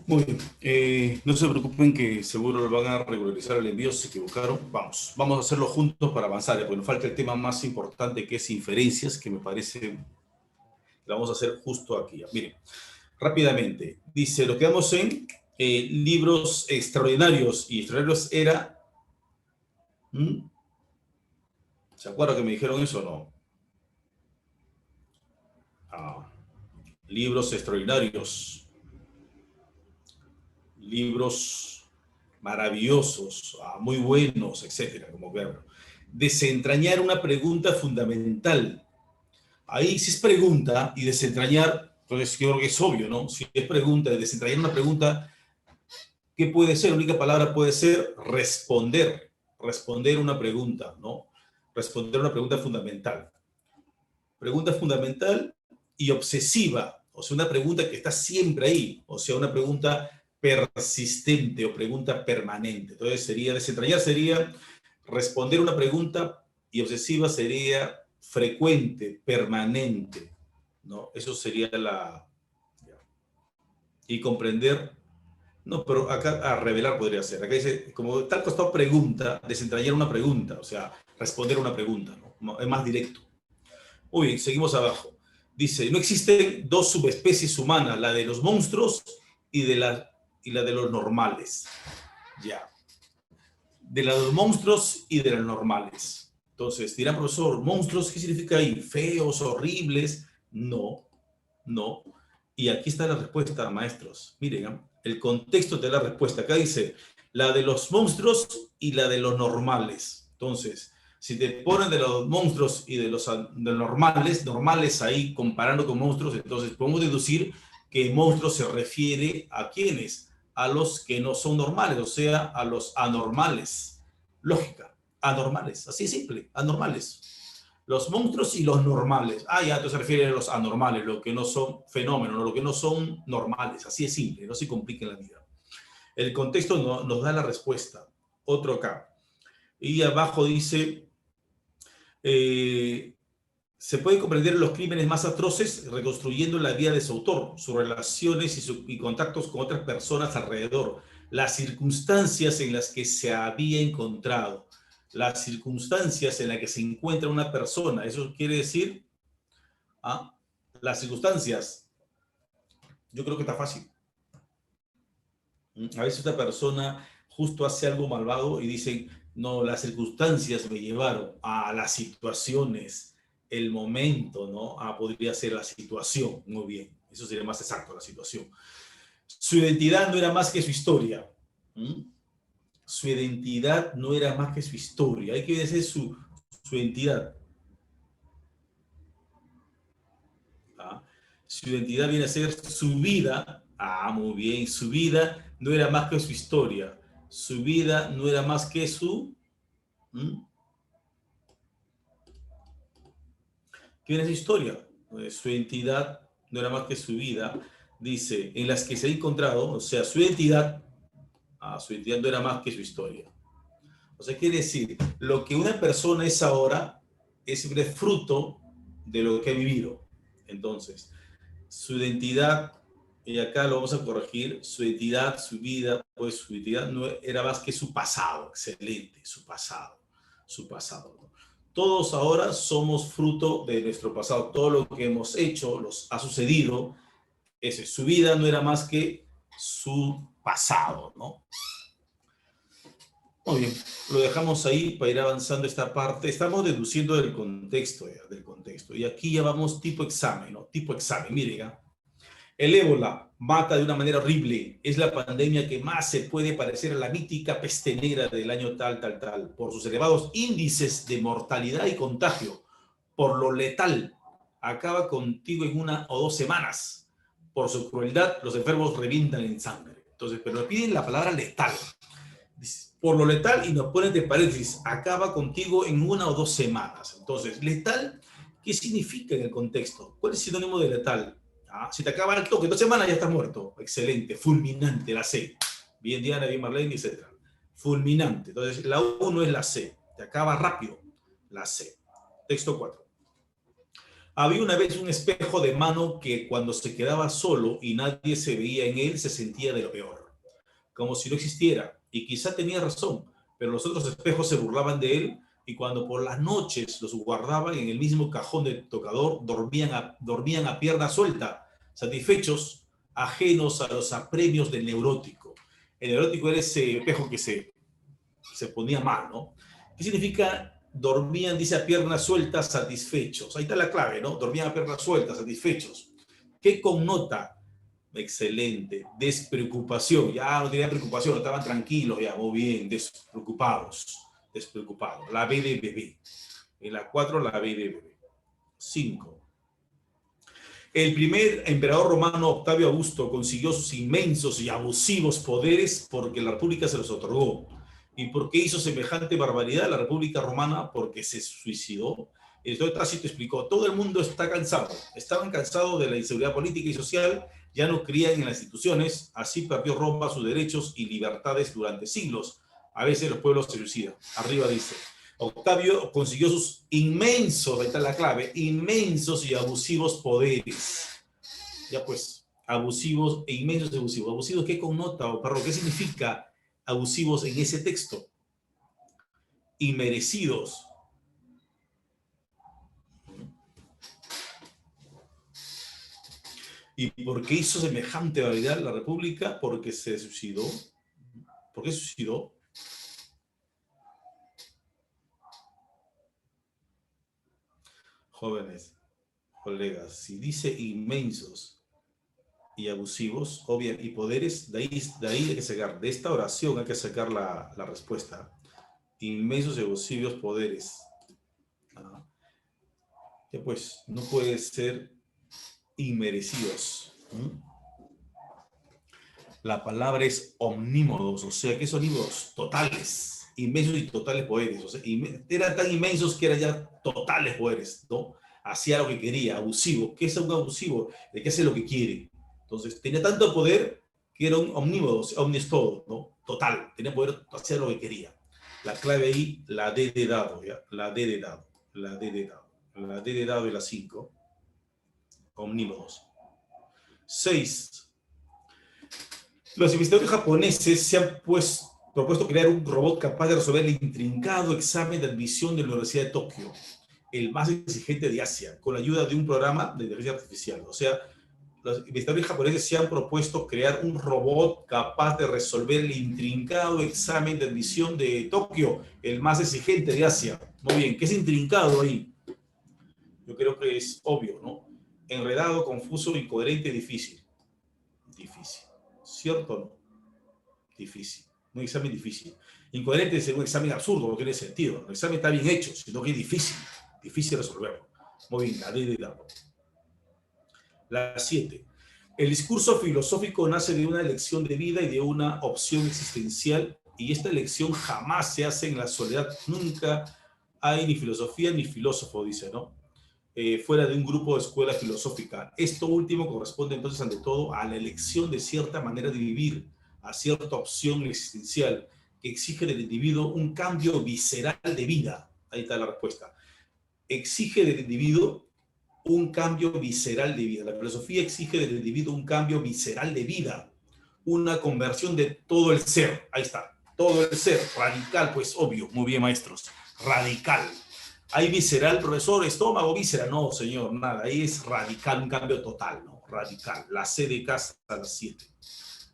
A: Muy bien. No se preocupen que seguro lo van a regularizar el envío si se equivocaron. Vamos a hacerlo juntos para avanzar, porque nos falta el tema más importante que es inferencias, que me parece que lo vamos a hacer justo aquí. Miren, rápidamente. Dice, lo quedamos en libros extraordinarios. Y extraordinarios era... ¿Mm? ¿Se acuerdan que me dijeron eso o no? Ah, libros extraordinarios. Libros maravillosos, muy buenos, etcétera, como verlo. Desentrañar una pregunta fundamental. Ahí si es pregunta y desentrañar, pues yo creo que es obvio, ¿no? Si es pregunta, desentrañar una pregunta, ¿qué puede ser? La única palabra puede ser responder. Responder una pregunta, ¿no? Responder una pregunta fundamental. Pregunta fundamental y obsesiva. O sea, una pregunta que está siempre ahí. O sea, una pregunta persistente o pregunta permanente. Entonces sería, desentrañar sería responder una pregunta y obsesiva sería frecuente, permanente, ¿no? Eso sería la... Y comprender, no, pero acá a revelar podría ser. Acá dice, como tal costado pregunta, desentrañar una pregunta, o sea, responder una pregunta, ¿no? Es más directo. Muy bien, seguimos abajo. Dice, no existen dos subespecies humanas, la de los monstruos y la de los normales. Ya. De los monstruos y de los normales. Entonces, dirán, profesor, ¿monstruos qué significa ahí? ¿Feos, horribles? No, no. Y aquí está la respuesta, maestros. Miren, ¿eh? El contexto de la respuesta. Acá dice, la de los monstruos y la de los normales. Entonces, si te ponen de los monstruos y de los normales ahí comparando con monstruos, entonces podemos deducir que monstruos se refiere a quiénes, a los que no son normales, o sea, a los anormales. Lógica, anormales, así de simple, anormales. Los monstruos y los normales. Ya, entonces se refiere a los anormales, lo que no son fenómenos, lo que no son normales, así de simple, no se compliquen la vida. El contexto nos da la respuesta. Otro acá. Y abajo dice, se pueden comprender los crímenes más atroces reconstruyendo la vida de su autor, sus relaciones y contactos con otras personas alrededor, las circunstancias en las que se había encontrado, las circunstancias en las que se encuentra una persona. Eso quiere decir, las circunstancias. Yo creo que está fácil. A veces esta persona justo hace algo malvado y dicen, no, las circunstancias me llevaron a las situaciones, el momento, ¿no? Podría ser la situación, muy bien, eso sería más exacto, la situación. Su identidad no era más que su historia. Su identidad no era más que su historia. Hay que decir su identidad. Su identidad viene a ser su vida. Muy bien, su vida no era más que su historia. Su vida no era más que su... ¿Qué viene a su historia? Su identidad no era más que su vida. Dice, en las que se ha encontrado, o sea, su identidad no era más que su historia. O sea, quiere decir, lo que una persona es ahora es siempre fruto de lo que ha vivido. Entonces, su identidad, y acá lo vamos a corregir, su identidad, su vida, pues su identidad no era más que su pasado. Excelente, su pasado, su pasado. ¿No? Todos ahora somos fruto de nuestro pasado. Todo lo que hemos hecho, ha sucedido, su vida no era más que su pasado, ¿no? Muy bien, lo dejamos ahí para ir avanzando esta parte. Estamos deduciendo del contexto, del contexto. Y aquí ya vamos tipo examen, ¿no? Tipo examen, miren, el ébola mata de una manera horrible. Es la pandemia que más se puede parecer a la mítica peste negra del año tal, por sus elevados índices de mortalidad y contagio, por lo letal. Acaba contigo en 1 o 2 semanas. Por su crueldad, los enfermos revientan en sangre. Entonces, pero me piden la palabra letal. Por lo letal, y nos ponen de paréntesis, acaba contigo en 1 o 2 semanas. Entonces, letal, ¿qué significa en el contexto? ¿Cuál es el sinónimo de letal? Si te acaba al toque, 2 semanas ya estás muerto. Excelente, fulminante, la C. Bien Diana, bien Marlene, etc. Fulminante. Entonces, la 1 es la C. Te acaba rápido, la C. Texto 4. Había una vez un espejo de mano que cuando se quedaba solo y nadie se veía en él, se sentía de lo peor, como si no existiera. Y quizá tenía razón, pero los otros espejos se burlaban de él y cuando por las noches los guardaban en el mismo cajón del tocador, dormían a pierna suelta, satisfechos, ajenos a los apremios del neurótico. El neurótico era ese espejo que se ponía mal, ¿no? ¿Qué significa dormían, dice, a piernas sueltas, satisfechos? Ahí está la clave, ¿no? Dormían a piernas sueltas, satisfechos. ¿Qué connota? Excelente. Despreocupación. Ya no tenían preocupación, estaban tranquilos, ya, muy bien. Despreocupados. Despreocupados. La B de bebé. En la 4, la B de bebé. 5. El primer emperador romano, Octavio Augusto, consiguió sus inmensos y abusivos poderes porque la República se los otorgó. ¿Y por qué hizo semejante barbaridad la República Romana? Porque se suicidó. El historiador Tácito explicó, todo el mundo está cansado. Estaban cansados de la inseguridad política y social, ya no creían en las instituciones, así perdió Roma sus derechos y libertades durante siglos. A veces los pueblos se suicidan. Arriba dice, Octavio consiguió sus inmensos, ahí está la clave, inmensos y abusivos poderes. Ya pues, abusivos e inmensos y abusivos. ¿Abusivos qué connota, o perro? ¿Qué significa abusivos en ese texto? Inmerecidos. ¿Y por qué hizo semejante barbaridad la República? Porque se suicidó. ¿Por qué se suicidó? Jóvenes, colegas, si dice inmensos y abusivos, obvio, y poderes, de ahí hay que sacar, de esta oración hay que sacar la respuesta. Inmensos y abusivos poderes. Ya pues, no puede ser inmerecidos. La palabra es omnímodos, o sea, ¿qué son omnímodos? Totales, inmensos y totales poderes. O sea, eran tan inmensos que eran ya totales poderes, ¿no? Hacía lo que quería, abusivo. ¿Qué es un abusivo? El que hace lo que quiere. Entonces, tenía tanto poder que era un omnímodos, omnis todo, ¿no? Total, tenía poder, hacía lo que quería. La clave ahí, la D de dado, ¿ya? La D de dado, la D de dado. La D de dado y la 5, omnímodos. 6. Los investigadores japoneses se han propuesto crear un robot capaz de resolver el intrincado examen de admisión de la Universidad de Tokio, el más exigente de Asia, con la ayuda de un programa de inteligencia artificial. O sea, los investigadores japoneses se han propuesto crear un robot capaz de resolver el intrincado examen de admisión de Tokio, el más exigente de Asia. Muy bien, ¿qué es intrincado ahí? Yo creo que es obvio, ¿no? Enredado, confuso, incoherente, difícil. Difícil. ¿Cierto o no? Difícil. Un examen difícil. Incoherente es un examen absurdo, no tiene sentido. El examen está bien hecho, sino que es difícil. Difícil resolverlo. Muy bien, la D de dado. La 7. El discurso filosófico nace de una elección de vida y de una opción existencial, y esta elección jamás se hace en la soledad. Nunca hay ni filosofía ni filósofo, dice, ¿no? Fuera de un grupo de escuela filosófica. Esto último corresponde entonces ante todo a la elección de cierta manera de vivir, a cierta opción existencial que exige del individuo un cambio visceral de vida. Ahí está la respuesta. Exige del individuo un cambio visceral de vida. La filosofía exige del individuo un cambio visceral de vida, una conversión de todo el ser. Ahí está, todo el ser, radical, pues obvio. Muy bien, maestros, radical. ¿Hay visceral, profesor? ¿Estómago, víscera? No, señor, nada. Ahí es radical, un cambio total, ¿no? Radical. La C de casa, la 7.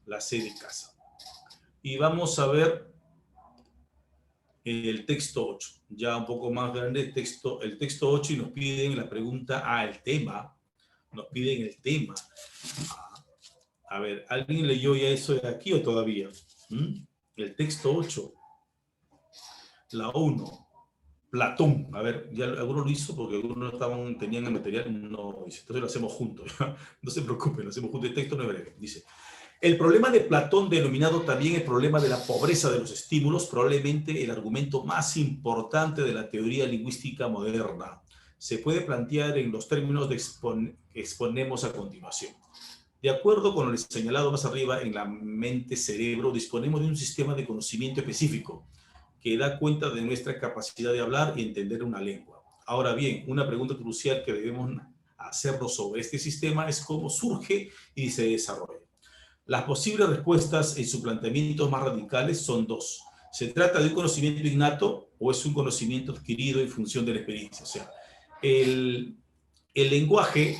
A: La C de casa. Y vamos a ver el texto 8. Ya un poco más grande el texto 8 y nos piden la pregunta, el tema. Nos piden el tema. A ver, ¿alguien leyó ya eso de aquí o todavía? El texto 8. La 1. Platón, a ver, ya algunos lo hizo porque algunos tenían el material, no, entonces lo hacemos juntos, ¿ya? No se preocupen, lo hacemos juntos, el texto no es breve, dice, el problema de Platón, denominado también el problema de la pobreza de los estímulos, probablemente el argumento más importante de la teoría lingüística moderna, se puede plantear en los términos que exponemos a continuación. De acuerdo con lo señalado más arriba, en la mente-cerebro disponemos de un sistema de conocimiento específico, que da cuenta de nuestra capacidad de hablar y entender una lengua. Ahora bien, una pregunta crucial que debemos hacerlo sobre este sistema es cómo surge y se desarrolla. Las posibles respuestas en su planteamiento más radicales son dos. ¿Se trata de un conocimiento innato o es un conocimiento adquirido en función de la experiencia? O sea, el lenguaje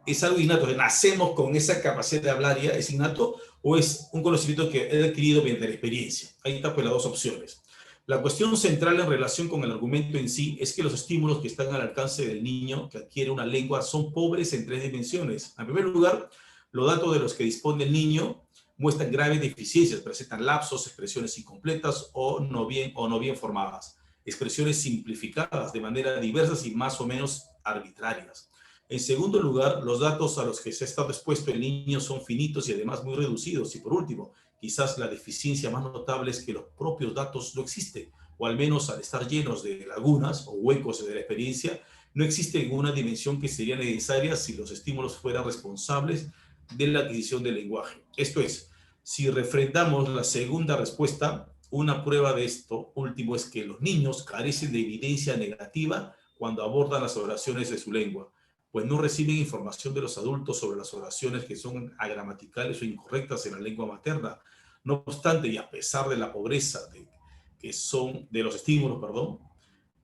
A: es algo innato, nacemos con esa capacidad de hablar ya, es innato, o es un conocimiento que he adquirido mediante la experiencia. Ahí está pues las dos opciones. La cuestión central en relación con el argumento en sí es que los estímulos que están al alcance del niño que adquiere una lengua son pobres en tres dimensiones. En primer lugar, los datos de los que dispone el niño muestran graves deficiencias, presentan lapsos, expresiones incompletas o no bien formadas, expresiones simplificadas de manera diversas y más o menos arbitrarias. En segundo lugar, los datos a los que se ha estado expuesto el niño son finitos y además muy reducidos. Y por último, quizás la deficiencia más notable es que los propios datos no existen, o al menos al estar llenos de lagunas o huecos de la experiencia, no existe ninguna dimensión que sería necesaria si los estímulos fueran responsables de la adquisición del lenguaje. Esto es, si refrendamos la segunda respuesta, una prueba de esto último es que los niños carecen de evidencia negativa cuando abordan las oraciones de su lengua, pues no reciben información de los adultos sobre las oraciones que son agramaticales o incorrectas en la lengua materna. No obstante, y a pesar de la pobreza de los estímulos,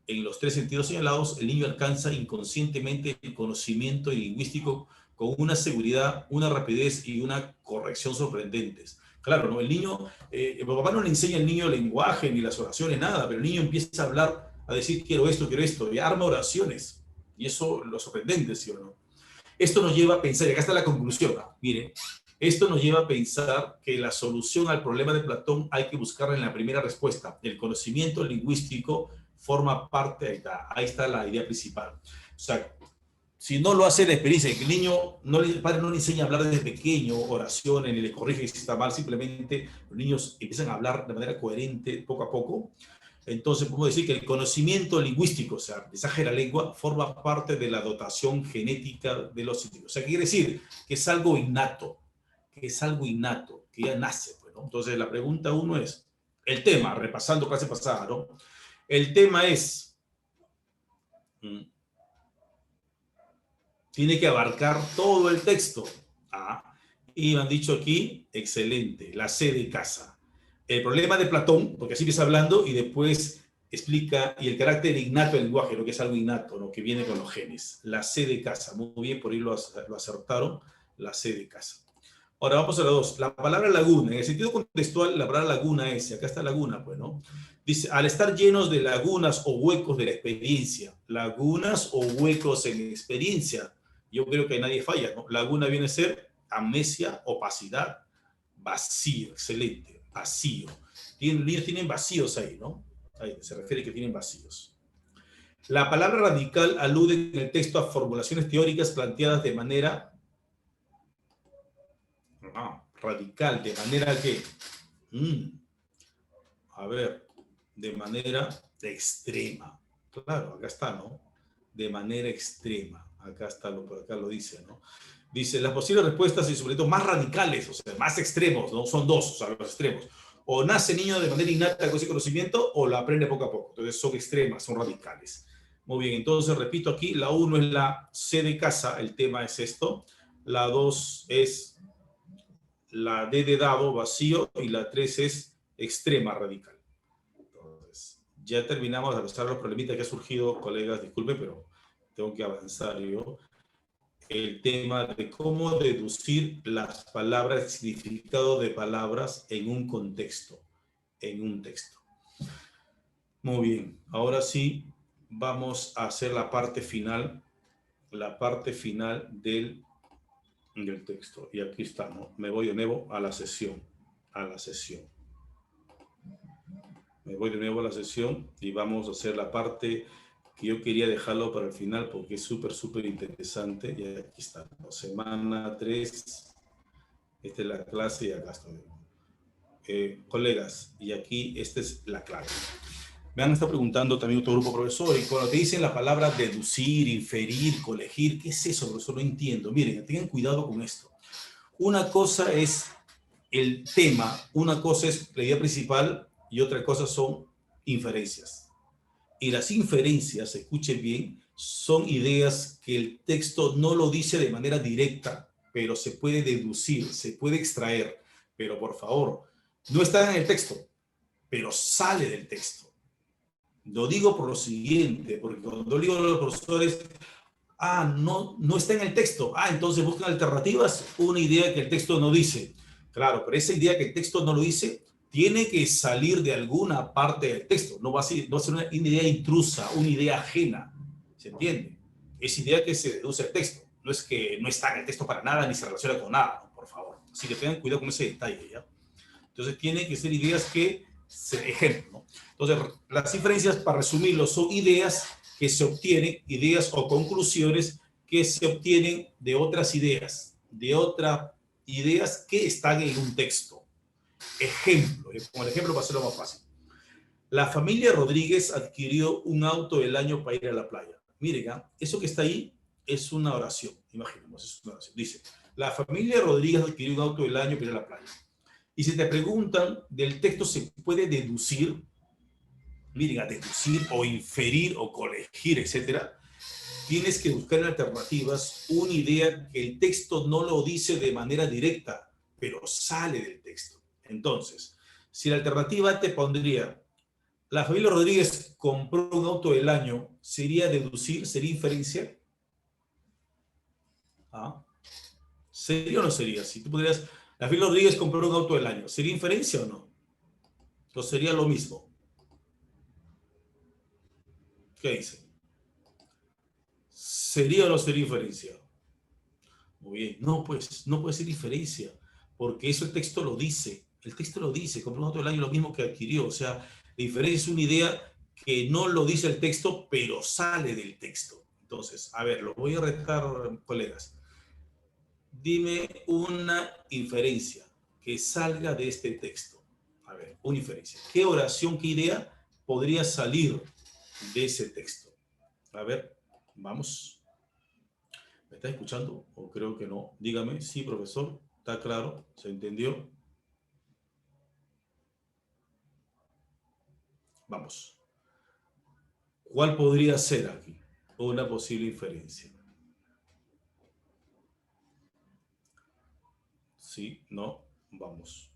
A: en los tres sentidos señalados, el niño alcanza inconscientemente el conocimiento lingüístico con una seguridad, una rapidez y una corrección sorprendentes. Claro, ¿no? El niño, el papá no le enseña al niño el lenguaje ni las oraciones, nada, pero el niño empieza a hablar, a decir quiero esto, y arma oraciones. Y eso lo sorprendente, ¿sí o no? Esto nos lleva a pensar, y acá está la conclusión, ¿no? Miren, esto nos lleva a pensar que la solución al problema de Platón hay que buscarla en la primera respuesta. El conocimiento lingüístico forma parte, ahí está la idea principal. O sea, si no lo hace la experiencia, que el niño, el padre no le enseña a hablar desde pequeño, oraciones, ni le corrige si está mal, simplemente los niños empiezan a hablar de manera coherente poco a poco. Entonces, podemos decir que el conocimiento lingüístico, o sea, el aprendizaje de la lengua, forma parte de la dotación genética de los individuos. O sea, quiere decir que es algo innato, que ya nace. Pues, ¿no? Entonces, la pregunta uno es, el tema, repasando clase pasada, ¿no? El tema es, tiene que abarcar todo el texto. Y me han dicho aquí, excelente, la C de casa. El problema de Platón, porque así empieza hablando y después explica, y el carácter innato del lenguaje, lo que es algo innato, lo que viene con los genes. La C de casa, muy bien, por ahí lo acertaron, la C de casa. Ahora vamos a la 2. La palabra laguna, en el sentido contextual, la palabra laguna es, acá está laguna, pues, ¿no? Dice, al estar llenos de lagunas o huecos de la experiencia, lagunas o huecos en experiencia, yo creo que nadie falla, ¿no? Laguna viene a ser amnesia, opacidad, vacío, excelente. Vacío. Los niños tienen vacíos ahí, ¿no? Ahí se refiere que tienen vacíos. La palabra radical alude en el texto a formulaciones teóricas planteadas de manera radical, de manera que, de manera extrema. Claro, acá está, ¿no? De manera extrema. Acá está, por acá lo dice, ¿no? Dice, las posibles respuestas y sobre todo más radicales, o sea, más extremos, ¿no? Son dos, o sea, los extremos. O nace el niño de manera innata con ese conocimiento o lo aprende poco a poco. Entonces son extremas, son radicales. Muy bien, entonces repito aquí, la 1 es la C de casa, el tema es esto. La 2 es la D de dado, vacío, y la 3 es extrema, radical. Entonces, ya terminamos de avanzar los problemitas que ha surgido, colegas, disculpen, pero tengo que avanzar yo. El tema de cómo deducir las palabras, el significado de palabras en un contexto, en un texto. Muy bien, ahora sí vamos a hacer la parte final del texto. Y aquí está, ¿no? Me voy de nuevo a la sesión, Me voy de nuevo a la sesión y vamos a hacer la parte que yo quería dejarlo para el final porque es súper interesante. Y aquí está, ¿no? Semana 3, esta es la clase y acá estoy. Colegas, y aquí esta es la clave. Me han estado preguntando también otro grupo profesor, y cuando te dicen la palabra deducir, inferir, colegir, ¿qué es eso, profesor? No entiendo. Miren, tengan cuidado con esto. Una cosa es el tema, una cosa es la idea principal y otra cosa son inferencias. Y las inferencias, escuchen bien, son ideas que el texto no lo dice de manera directa, pero se puede deducir, se puede extraer. Pero por favor, no está en el texto, pero sale del texto. Lo digo por lo siguiente, porque cuando digo a los profesores, no está en el texto, entonces buscan alternativas, una idea que el texto no dice. Claro, pero esa idea que el texto no lo dice, tiene que salir de alguna parte del texto, no va a ser una idea intrusa, una idea ajena, ¿se entiende? Es idea que se deduce del texto, no es que no está en el texto para nada, ni se relaciona con nada, ¿no? Por favor. Así que tengan cuidado con ese detalle, ¿ya? Entonces, tienen que ser ideas que se ejemplo, ¿no? Entonces, las diferencias, para resumirlo, son ideas que se obtienen, ideas o conclusiones que se obtienen de otras ideas que están en un texto. Ejemplo, como el ejemplo va a ser lo más fácil. La familia Rodríguez adquirió un auto el año para ir a la playa. Miren, eso que está ahí es una oración, imaginemos, es una oración. Dice, la familia Rodríguez adquirió un auto el año para ir a la playa. Y si te preguntan, del texto se puede deducir, miren, a deducir o inferir o colegir, etcétera, tienes que buscar en alternativas una idea que el texto no lo dice de manera directa, pero sale del texto. Entonces, si la alternativa te pondría, la familia Rodríguez compró un auto del año, ¿sería deducir, sería inferencia? ¿Sería o no sería? Si tú podrías, la familia Rodríguez compró un auto del año, ¿sería inferencia o no? Entonces sería lo mismo. ¿Qué dicen? ¿Sería o no sería inferencia? Muy bien. No, pues, no puede ser inferencia, porque eso el texto lo dice. El texto lo dice, compró un auto del año lo mismo que adquirió. O sea, la inferencia es una idea que no lo dice el texto, pero sale del texto. Entonces, a ver, lo voy a retar, colegas. Dime una inferencia que salga de este texto. A ver, una inferencia. ¿Qué oración, qué idea podría salir de ese texto? A ver, vamos. ¿Me está escuchando? O creo que no. Dígame, sí, profesor, ¿está claro? ¿Se entendió? Vamos. ¿Cuál podría ser aquí una posible inferencia? Sí, no, vamos.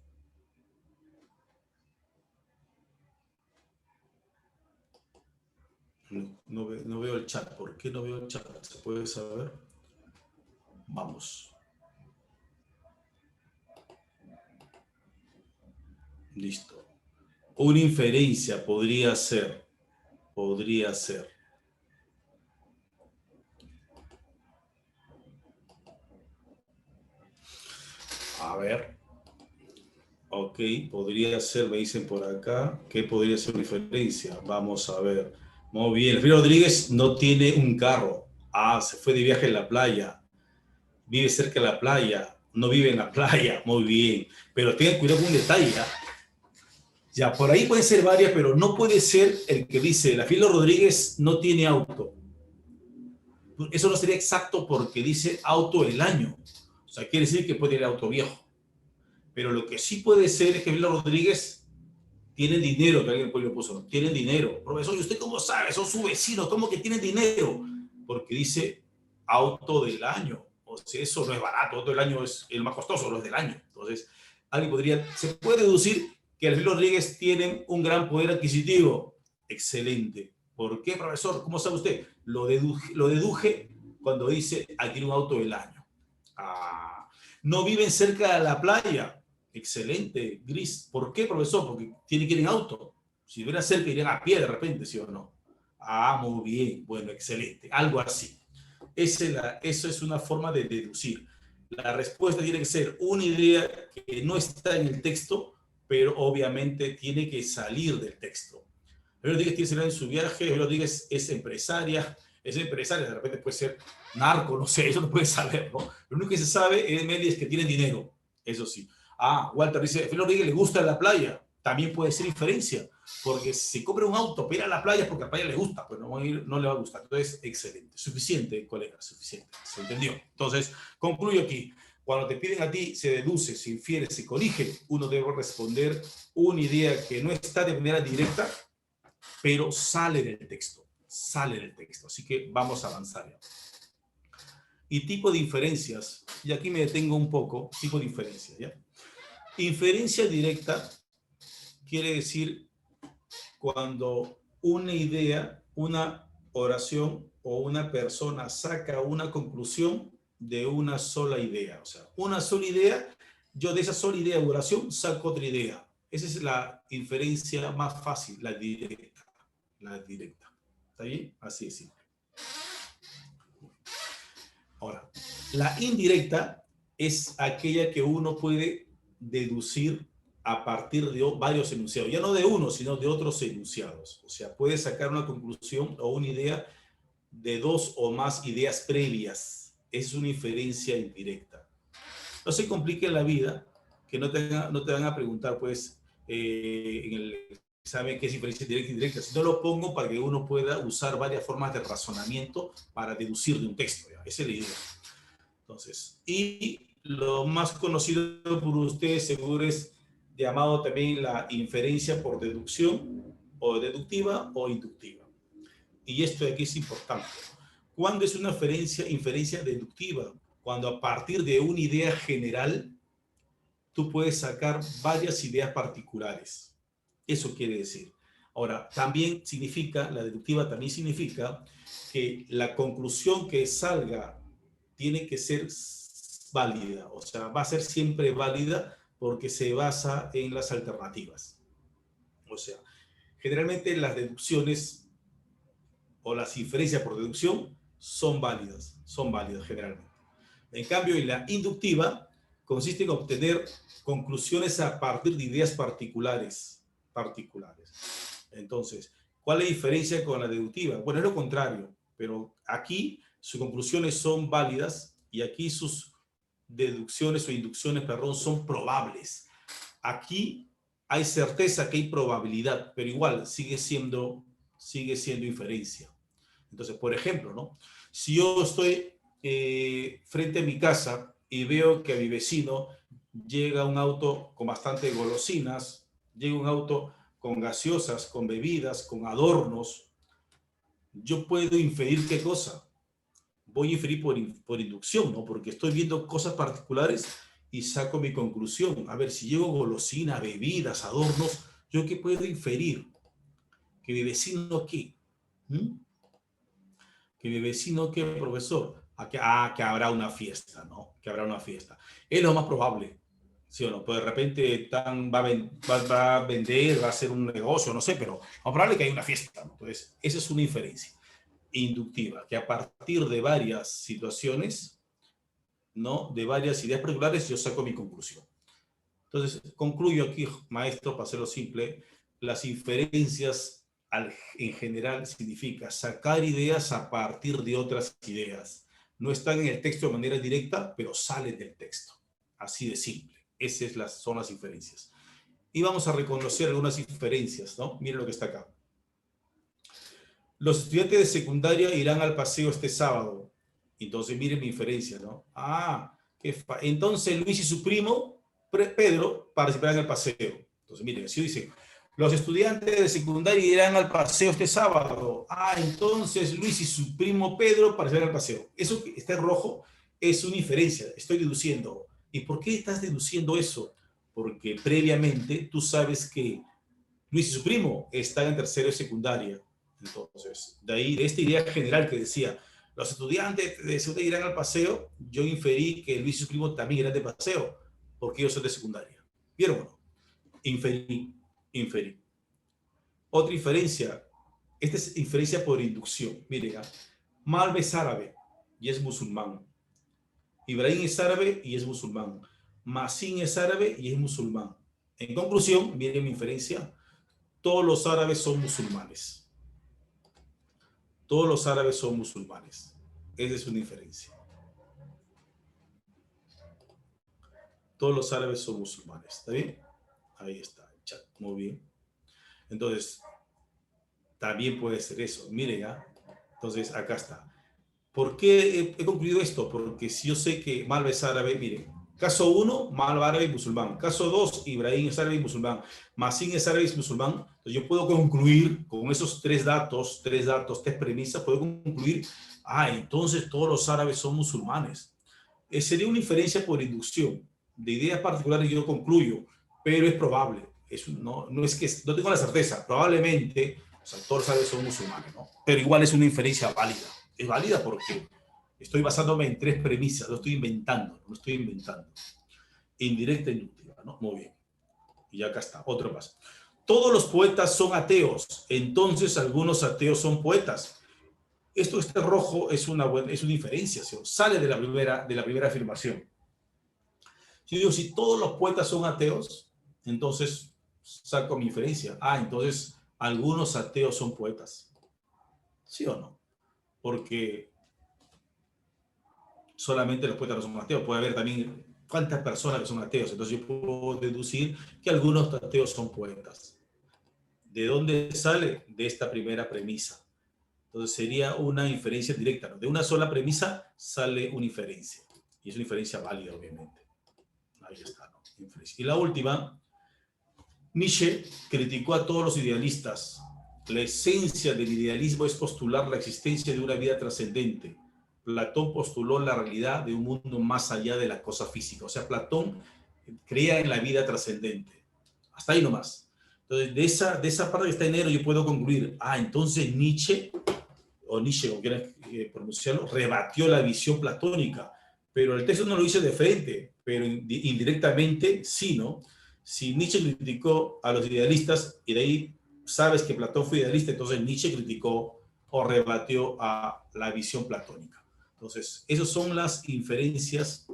A: No veo el chat. ¿Por qué no veo el chat? ¿Se puede saber? Vamos. Listo. Una inferencia podría ser. A ver. Ok, podría ser, me dicen por acá, ¿qué podría ser una inferencia? Vamos a ver. Muy bien, el Felipe Rodríguez no tiene un carro. Se fue de viaje en la playa. Vive cerca de la playa. No vive en la playa. Muy bien. Pero tengan cuidado con un detalle. Ya, por ahí pueden ser varias, pero no puede ser el que dice, la Felipe Rodríguez no tiene auto. Eso no sería exacto porque dice auto del año. O sea, quiere decir que puede ir auto viejo. Pero lo que sí puede ser es que Felipe Rodríguez tienen dinero, que alguien lo puso, tienen dinero. Profesor, ¿y usted cómo sabe? Son sus vecinos, ¿cómo que tienen dinero? Porque dice auto del año. O sea, eso no es barato, auto del año es el más costoso, no es del año. Entonces, se puede deducir que Alfredo Rodríguez tienen un gran poder adquisitivo. Excelente. ¿Por qué, profesor? ¿Cómo sabe usted? Lo deduje cuando dice adquiere un auto del año. No viven cerca de la playa. Excelente, Gris. ¿Por qué, profesor? Porque tiene que ir en auto. Si viviera cerca, irían a pie de repente, ¿sí o no? Muy bien. Bueno, excelente. Algo así. Eso es una forma de deducir. La respuesta tiene que ser una idea que no está en el texto, pero obviamente tiene que salir del texto. Pero Rodríguez tiene que salir en su viaje, Pero Rodríguez es empresaria, de repente puede ser narco, no sé, eso no puede saber, ¿no? Lo único que se sabe es que tienen dinero, eso sí. Walter dice, Felipe Rodríguez le gusta la playa, también puede ser inferencia, porque si compra un auto para ir a la playa es porque a la playa le gusta, pues no le va a gustar. Entonces, excelente, suficiente, colega, suficiente, ¿se entendió? Entonces, concluyo aquí. Cuando te piden a ti, se deduce, se infiere, se corrige, uno debe responder una idea que no está de manera directa, pero sale del texto. sale del texto. Así que vamos a avanzar ya. Y tipo de inferencias, y aquí me detengo un poco, tipo de inferencias, ¿ya? Inferencia directa quiere decir cuando una idea, una oración o una persona saca una conclusión de una sola idea. O sea, una sola idea, yo de esa sola idea o oración saco otra idea. Esa es la inferencia más fácil, la directa. La directa. ¿Está bien? Así es simple. Ahora, la indirecta es aquella que uno puede deducir a partir de varios enunciados, ya no de uno, sino de otros enunciados. O sea, puede sacar una conclusión o una idea de dos o más ideas previas. Es una inferencia indirecta. No se complique la vida, que no te van a preguntar, pues, en el examen qué es inferencia directa e indirecta, sino lo pongo para que uno pueda usar varias formas de razonamiento para deducir de un texto. ¿Ya? Esa es la idea. Entonces, y lo más conocido por ustedes seguro es llamado también la inferencia por deducción, o deductiva o inductiva. Y esto de aquí es importante. ¿Cuándo es una inferencia deductiva? Cuando a partir de una idea general, tú puedes sacar varias ideas particulares. Eso quiere decir. Ahora, también significa, la deductiva también significa que la conclusión que salga tiene que ser válida, o sea, va a ser siempre válida porque se basa en las alternativas. O sea, generalmente las deducciones o las inferencias por deducción son válidas generalmente. En cambio, en la inductiva consiste en obtener conclusiones a partir de ideas particulares. Entonces, ¿cuál es la diferencia con la deductiva? Bueno, es lo contrario, pero aquí sus conclusiones son válidas y aquí sus deducciones o inducciones, perdón, son probables. Aquí hay certeza que hay probabilidad, pero igual sigue siendo inferencia. Entonces, por ejemplo, ¿no? Si yo estoy frente a mi casa y veo que a mi vecino llega un auto con bastante golosinas, llega un auto con gaseosas, con bebidas, con adornos, yo puedo inferir ¿qué cosa? Voy a inferir por inducción, ¿no? Porque estoy viendo cosas particulares y saco mi conclusión. A ver, si llego golosina, bebidas, adornos, ¿yo qué puedo inferir? ¿Que mi vecino qué? ¿Mm? ¿Que mi vecino qué, profesor? Que habrá una fiesta, ¿no? Que habrá una fiesta. Es lo más probable, ¿sí o no? Pues de repente va a vender, va a hacer un negocio, no sé, pero lo más probable es que haya una fiesta, ¿no? Entonces, esa es una inferencia inductiva, que a partir de varias situaciones, ¿no? De varias ideas particulares, yo saco mi conclusión. Entonces, concluyo aquí, maestro, para hacerlo simple, las inferencias en general significa sacar ideas a partir de otras ideas. No están en el texto de manera directa, pero salen del texto. Así de simple. Esas son las inferencias. Y vamos a reconocer algunas inferencias, ¿no? Miren lo que está acá. Los estudiantes de secundaria irán al paseo este sábado. Entonces, miren mi inferencia, ¿no? Entonces Luis y su primo, Pedro, participarán en el paseo. Entonces, miren, así dice, los estudiantes de secundaria irán al paseo este sábado. Entonces Luis y su primo Pedro participarán en el paseo. Eso que está en rojo es una inferencia, estoy deduciendo. ¿Y por qué estás deduciendo eso? Porque previamente tú sabes que Luis y su primo están en tercero de secundaria. Entonces, de ahí, de esta idea general que decía, los estudiantes de secundaria irán al paseo, yo inferí que Luis y su primo también irán de paseo, porque ellos son de secundaria. ¿Vieron o no? Inferí. Otra inferencia, esta es inferencia por inducción. Miren, Malve es árabe y es musulmán. Ibrahim es árabe y es musulmán. Masin es árabe y es musulmán. En conclusión, miren mi inferencia, todos los árabes son musulmanes. Todos los árabes son musulmanes. Esa es una inferencia. Todos los árabes son musulmanes. ¿Está bien? Ahí está el chat. Muy bien. Entonces, también puede ser eso. Miren, ¿ya? Entonces, acá está. ¿Por qué he concluido esto? Porque si yo sé que Malva es árabe, miren, Caso 1, Mal árabe y musulmán. Caso 2, Ibrahim es árabe y musulmán. Masin es árabe y musulmán. Entonces yo puedo concluir con esos tres premisas, puedo concluir, entonces todos los árabes son musulmanes. Sería una inferencia por inducción. De ideas particulares yo concluyo, pero es probable. No es que no tengo la certeza. Probablemente, o sea, todos los árabes son musulmanes, ¿no? Pero igual es una inferencia válida. Es válida porque estoy basándome en tres premisas, lo estoy inventando. Indirecta e inductiva, ¿no? Muy bien. Y acá está, otro más. Todos los poetas son ateos, entonces algunos ateos son poetas. Este rojo es una inferencia, ¿sí? Sale de la primera afirmación. Si yo digo, si todos los poetas son ateos, entonces saco mi inferencia. Entonces algunos ateos son poetas. ¿Sí o no? Porque solamente los poetas no son ateos. Puede haber también cuántas personas que son ateos. Entonces yo puedo deducir que algunos ateos son poetas. ¿De dónde sale? De esta primera premisa. Entonces sería una inferencia directa, ¿no? De una sola premisa sale una inferencia. Y es una inferencia válida, obviamente. Ahí está, ¿no? Y la última, Nietzsche criticó a todos los idealistas. La esencia del idealismo es postular la existencia de una vida trascendente. Platón postuló la realidad de un mundo más allá de la cosa física. O sea, Platón creía en la vida trascendente. Hasta ahí nomás. Entonces, de esa parte que está en negro yo puedo concluir, entonces Nietzsche, como quieran pronunciarlo, rebatió la visión platónica. Pero el texto no lo dice de frente, pero indirectamente sí, ¿no? Si Nietzsche criticó a los idealistas y de ahí sabes que Platón fue idealista, entonces Nietzsche criticó o rebatió a la visión platónica. Entonces, esas son las inferencias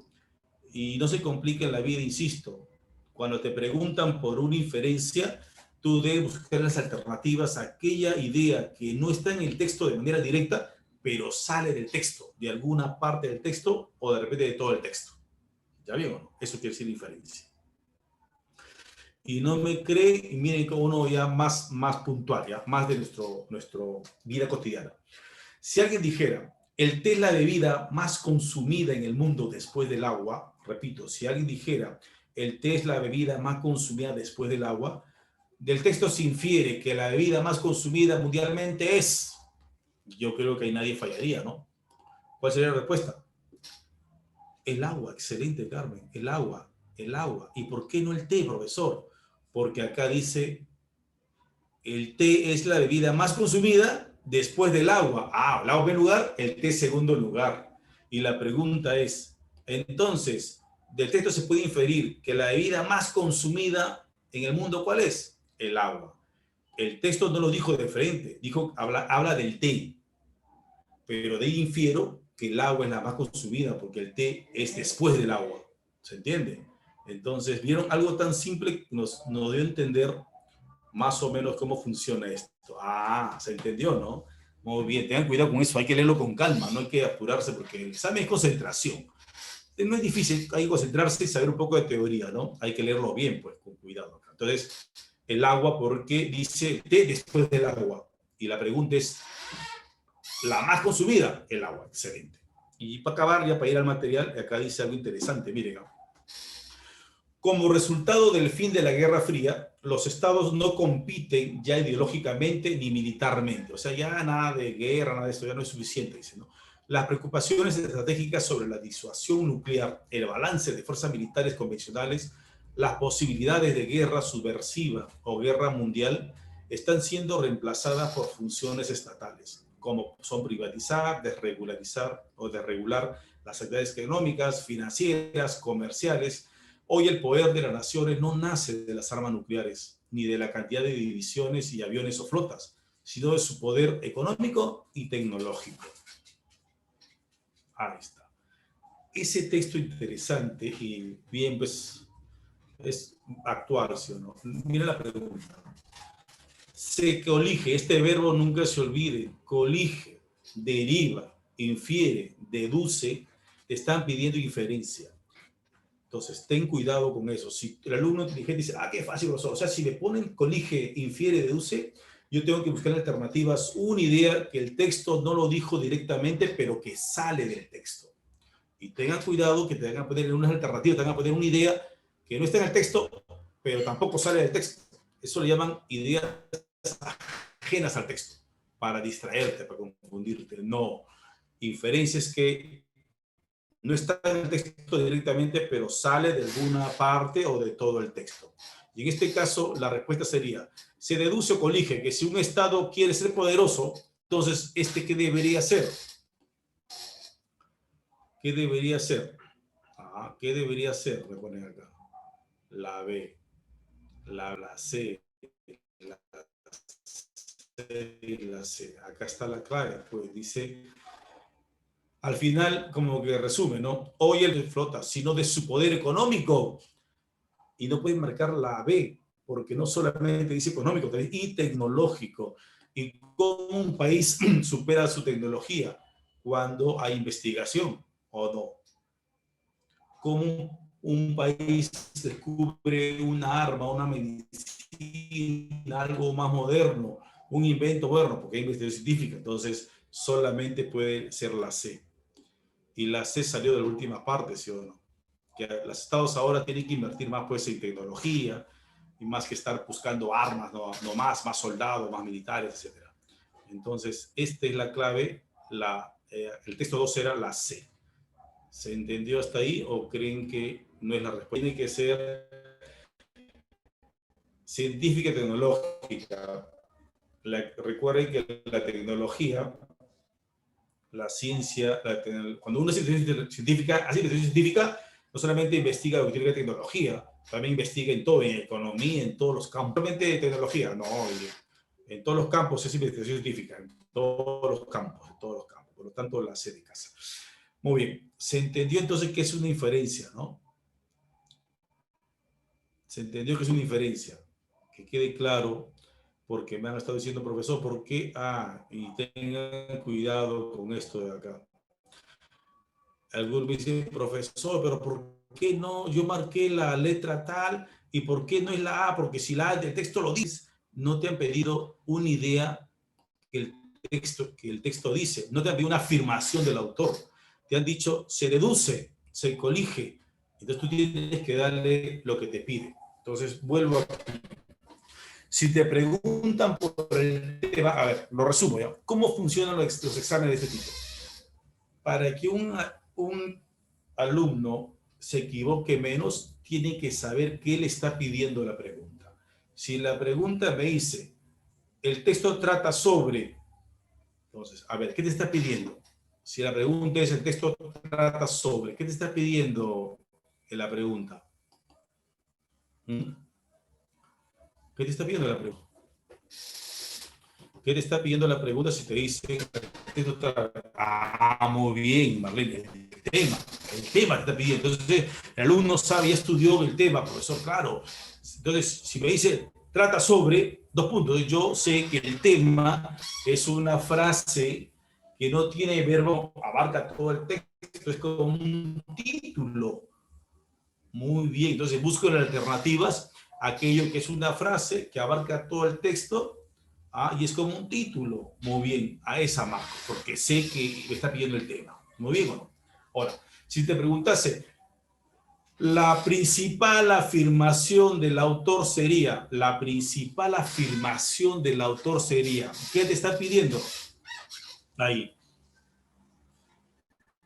A: y no se complica en la vida, insisto. Cuando te preguntan por una inferencia, tú debes buscar las alternativas a aquella idea que no está en el texto de manera directa, pero sale del texto, de alguna parte del texto o de repente de todo el texto. ¿Ya bien o no? Eso quiere decir inferencia. Y no me cree, y miren como uno ya más puntual, ya más de nuestro vida cotidiana. Si alguien dijera, el té es la bebida más consumida en el mundo después del agua, repito, si alguien dijera, el té es la bebida más consumida después del agua, del texto se infiere que la bebida más consumida mundialmente es, yo creo que ahí nadie fallaría, ¿no? ¿Cuál sería la respuesta? El agua, excelente, Carmen, el agua. ¿Y por qué no el té, profesor? Porque acá dice, el té es la bebida más consumida después del agua. El agua en primer lugar, el té segundo lugar. Y la pregunta es, entonces, del texto se puede inferir que la bebida más consumida en el mundo, ¿cuál es? El agua. El texto no lo dijo de frente, habla del té. Pero de ahí infiero que el agua es la más consumida porque el té es después del agua. ¿Se entiende? Entonces, ¿vieron? Algo tan simple nos dio a entender más o menos cómo funciona esto. Se entendió, ¿no? Muy bien, tengan cuidado con eso, hay que leerlo con calma, no hay que apurarse porque el examen es concentración. No es difícil, hay que concentrarse y saber un poco de teoría, ¿no? Hay que leerlo bien, pues, con cuidado. Entonces, el agua, ¿por qué dice té después del agua? Y la pregunta es, la más consumida, el agua, excelente. Y para acabar, ya para ir al material, acá dice algo interesante, miren. Como resultado del fin de la Guerra Fría, los estados no compiten ya ideológicamente ni militarmente. O sea, ya nada de guerra, nada de esto, ya no es suficiente, dice, ¿no? Las preocupaciones estratégicas sobre la disuasión nuclear, el balance de fuerzas militares convencionales, las posibilidades de guerra subversiva o guerra mundial están siendo reemplazadas por funciones estatales, como son privatizar, desregularizar o desregular las actividades económicas, financieras, comerciales. Hoy el poder de las naciones no nace de las armas nucleares, ni de la cantidad de divisiones y aviones o flotas, sino de su poder económico y tecnológico. Ahí está. Ese texto interesante y bien, pues, es actual, ¿sí o no? Mira la pregunta. Se colige, este verbo nunca se olvide, colige, deriva, infiere, deduce, te están pidiendo inferencia. Entonces, ten cuidado con eso. Si el alumno inteligente dice, qué fácil, profesor. O sea, si me ponen colige, infiere, deduce, yo tengo que buscar alternativas, una idea que el texto no lo dijo directamente, pero que sale del texto. Y tengan cuidado que te van a poner unas alternativas, te van a poner una idea que no está en el texto, pero tampoco sale del texto. Eso le llaman ideas ajenas al texto, para distraerte, para confundirte. No, inferencias que no está en el texto directamente, pero sale de alguna parte o de todo el texto. Y en este caso, la respuesta sería, se deduce o colige que si un Estado quiere ser poderoso, entonces, ¿qué debería hacer? ¿Qué debería hacer? ¿Qué debería hacer? Voy a poner acá. La B, la C, la C y la C. Acá está la clave, pues dice, al final, como que resume, ¿no? Hoy el flota, sino de su poder económico. Y no pueden marcar la B, porque no solamente dice económico, también y tecnológico. Y cómo un país supera su tecnología cuando hay investigación o no. Cómo un país descubre una arma, una medicina, algo más moderno, un invento moderno, porque hay investigación científica, entonces solamente puede ser la C. Y la C salió de la última parte, ¿sí o no? Que los estados ahora tienen que invertir más pues en tecnología y más que estar buscando armas, no más soldados, más militares, etc. Entonces, esta es la clave. El texto 2 era la C. ¿Se entendió hasta ahí o creen que no es la respuesta? Tiene que ser científica y tecnológica. Recuerden que la tecnología, la ciencia, cuando uno es científica, hace investigación científica, no solamente investiga lo que tiene que ver tecnología, también investiga en todo, en economía, en todos los campos. No solamente tecnología, no, en todos los campos es investigación científica, en todos los campos, en todos los campos. Por lo tanto, la C de casa. Muy bien, se entendió entonces que es una inferencia, ¿no? Se entendió que es una inferencia. Que quede claro, porque me han estado diciendo, profesor, ¿por qué? Y tengan cuidado con esto de acá. Algunos me dicen, profesor, pero ¿por qué no? Yo marqué la letra tal y ¿por qué no es la A? Porque si la A del texto lo dice, no te han pedido una idea que el texto dice, no te han pedido una afirmación del autor. Te han dicho, se deduce, se colige. Entonces tú tienes que darle lo que te pide. Entonces vuelvo aquí. Si te preguntan por el tema, a ver, lo resumo ya. ¿Cómo funcionan los exámenes de este tipo? Para que un alumno se equivoque menos, tiene que saber qué le está pidiendo la pregunta. Si la pregunta me dice, el texto trata sobre, entonces, a ver, ¿qué te está pidiendo? Si la pregunta es, el texto trata sobre, ¿qué te está pidiendo en la pregunta? ¿Qué te está pidiendo la pregunta? ¿Qué te está pidiendo la pregunta si te dice, muy bien, Marlene, el tema te está pidiendo. Entonces, el alumno sabe, ya estudió el tema, profesor, claro. Entonces, si me dice, trata sobre, 2 puntos, yo sé que el tema es una frase que no tiene verbo, abarca todo el texto, es como un título. Muy bien, entonces busco las alternativas, aquello que es una frase que abarca todo el texto, y es como un título. Muy bien, a esa marco, porque sé que me está pidiendo el tema. Muy bien, ¿o no? Ahora, si te preguntase, la principal afirmación del autor sería, ¿qué te está pidiendo? Ahí.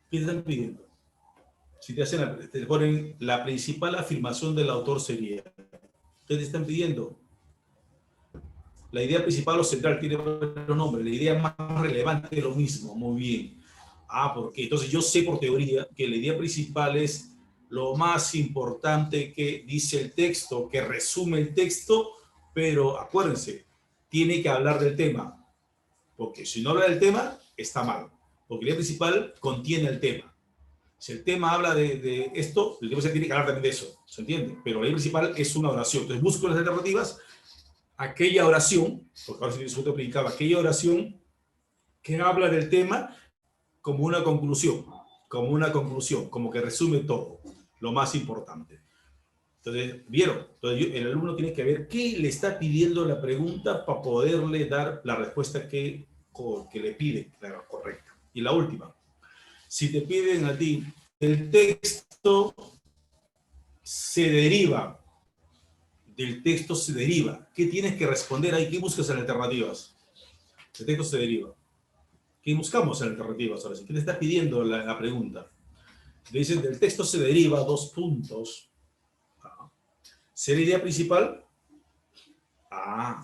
A: ¿Qué te están pidiendo? Si te ponen, la principal afirmación del autor sería, ¿qué te están pidiendo? La idea principal o central tiene otro nombre, la idea más relevante es lo mismo, muy bien. Porque entonces yo sé por teoría que la idea principal es lo más importante que dice el texto, que resume el texto, pero acuérdense, tiene que hablar del tema, porque si no habla del tema, está mal, porque la idea principal contiene el tema. Si el tema habla de esto, el tema se tiene que hablar también de eso, ¿se entiende? Pero la idea principal es una oración. Entonces busco las alternativas, aquella oración, porque ahora se aplicaba, aquella oración que habla del tema como una conclusión, como que resume todo, lo más importante. Entonces, ¿vieron? Entonces, el alumno tiene que ver qué le está pidiendo la pregunta para poderle dar la respuesta que le pide, claro, correcta. Y la última, si te piden a ti El texto se deriva. Del texto se deriva. ¿Qué tienes que responder ahí? ¿Qué buscas en alternativas? El texto se deriva. ¿Qué buscamos en alternativas ahora sí? ¿Qué te está pidiendo la pregunta? Le dicen, del texto se deriva dos puntos. ¿Ser idea principal?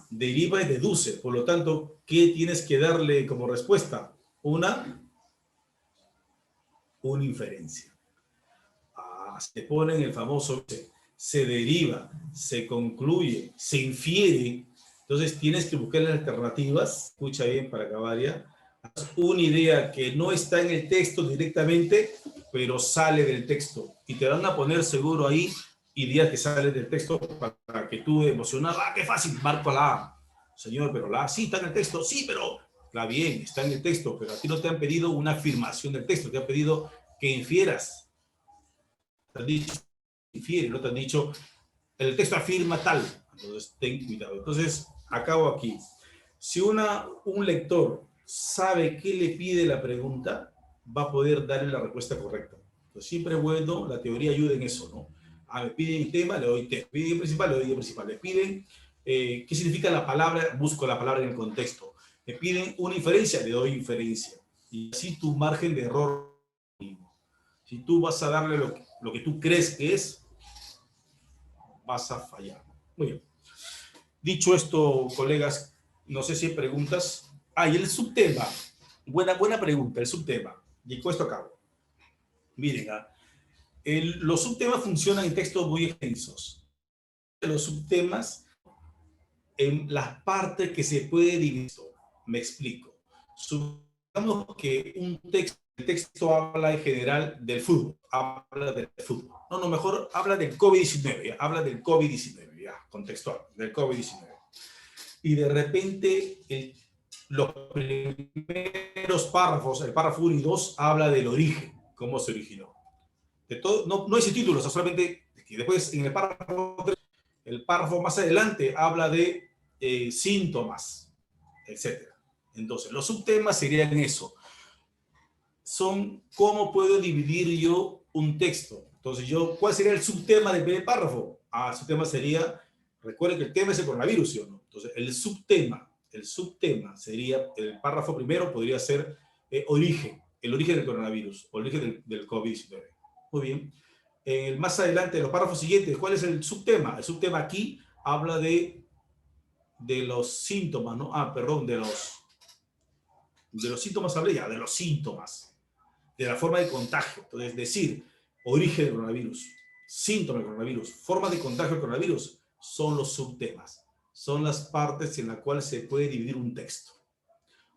A: Deriva y deduce. Por lo tanto, ¿qué tienes que darle como respuesta? Una inferencia. Se pone en el famoso, se deriva, se concluye, se infiere. Entonces tienes que buscar las alternativas. Escucha bien para acabar ya. Una idea que no está en el texto directamente, pero sale del texto. Y te van a poner seguro ahí ideas que salen del texto para que tú emocionado, qué fácil, marco la A. Señor, pero la A sí está en el texto, sí, pero está bien, está en el texto, pero a ti no te han pedido una afirmación del texto, te han pedido que infieras. Te han dicho, infiere, no te han dicho, el texto afirma tal. Entonces, ten cuidado. Entonces, acabo aquí. Si un lector sabe qué le pide la pregunta, va a poder darle la respuesta correcta. Entonces, siempre es bueno, la teoría ayuda en eso, ¿no? Me piden tema, le doy tema. Me piden principal, le doy idea principal. Me piden qué significa la palabra, busco la palabra en el contexto. Me piden una inferencia, le doy inferencia. Y así tu margen de error. Si tú vas a darle lo que tú crees que es, vas a fallar. Muy bien. Dicho esto, colegas, no sé si hay preguntas. Y el subtema. Buena pregunta, el subtema. Y con esto acabo. Miren, los subtemas funcionan en textos muy extensos. Los subtemas en las partes que se puede dividir. Me explico. Supongamos que el texto habla en general del fútbol. Habla del fútbol. No, mejor habla del COVID-19. Habla del COVID-19, ya, contextual, del COVID-19. Y de repente los primeros párrafos, el párrafo 1 y 2, habla del origen, cómo se originó. De todo, no es el título, solamente que después en el párrafo más adelante habla de síntomas, etc. Entonces, los subtemas serían eso. Son cómo puedo dividir yo un texto. Entonces, ¿cuál sería el subtema del primer párrafo? El subtema sería, recuerden que el tema es el coronavirus, ¿sí o no? Entonces, el subtema sería, el párrafo primero podría ser el origen del coronavirus, origen del COVID-19. Muy bien. Más adelante, los párrafos siguientes, ¿cuál es el subtema? El subtema aquí habla de los síntomas, ¿no? Perdón, de los síntomas hablé ya, de los síntomas, de la forma de contagio. Entonces, decir, origen del coronavirus, síntomas del coronavirus, forma de contagio del coronavirus, son los subtemas. Son las partes en las cuales se puede dividir un texto.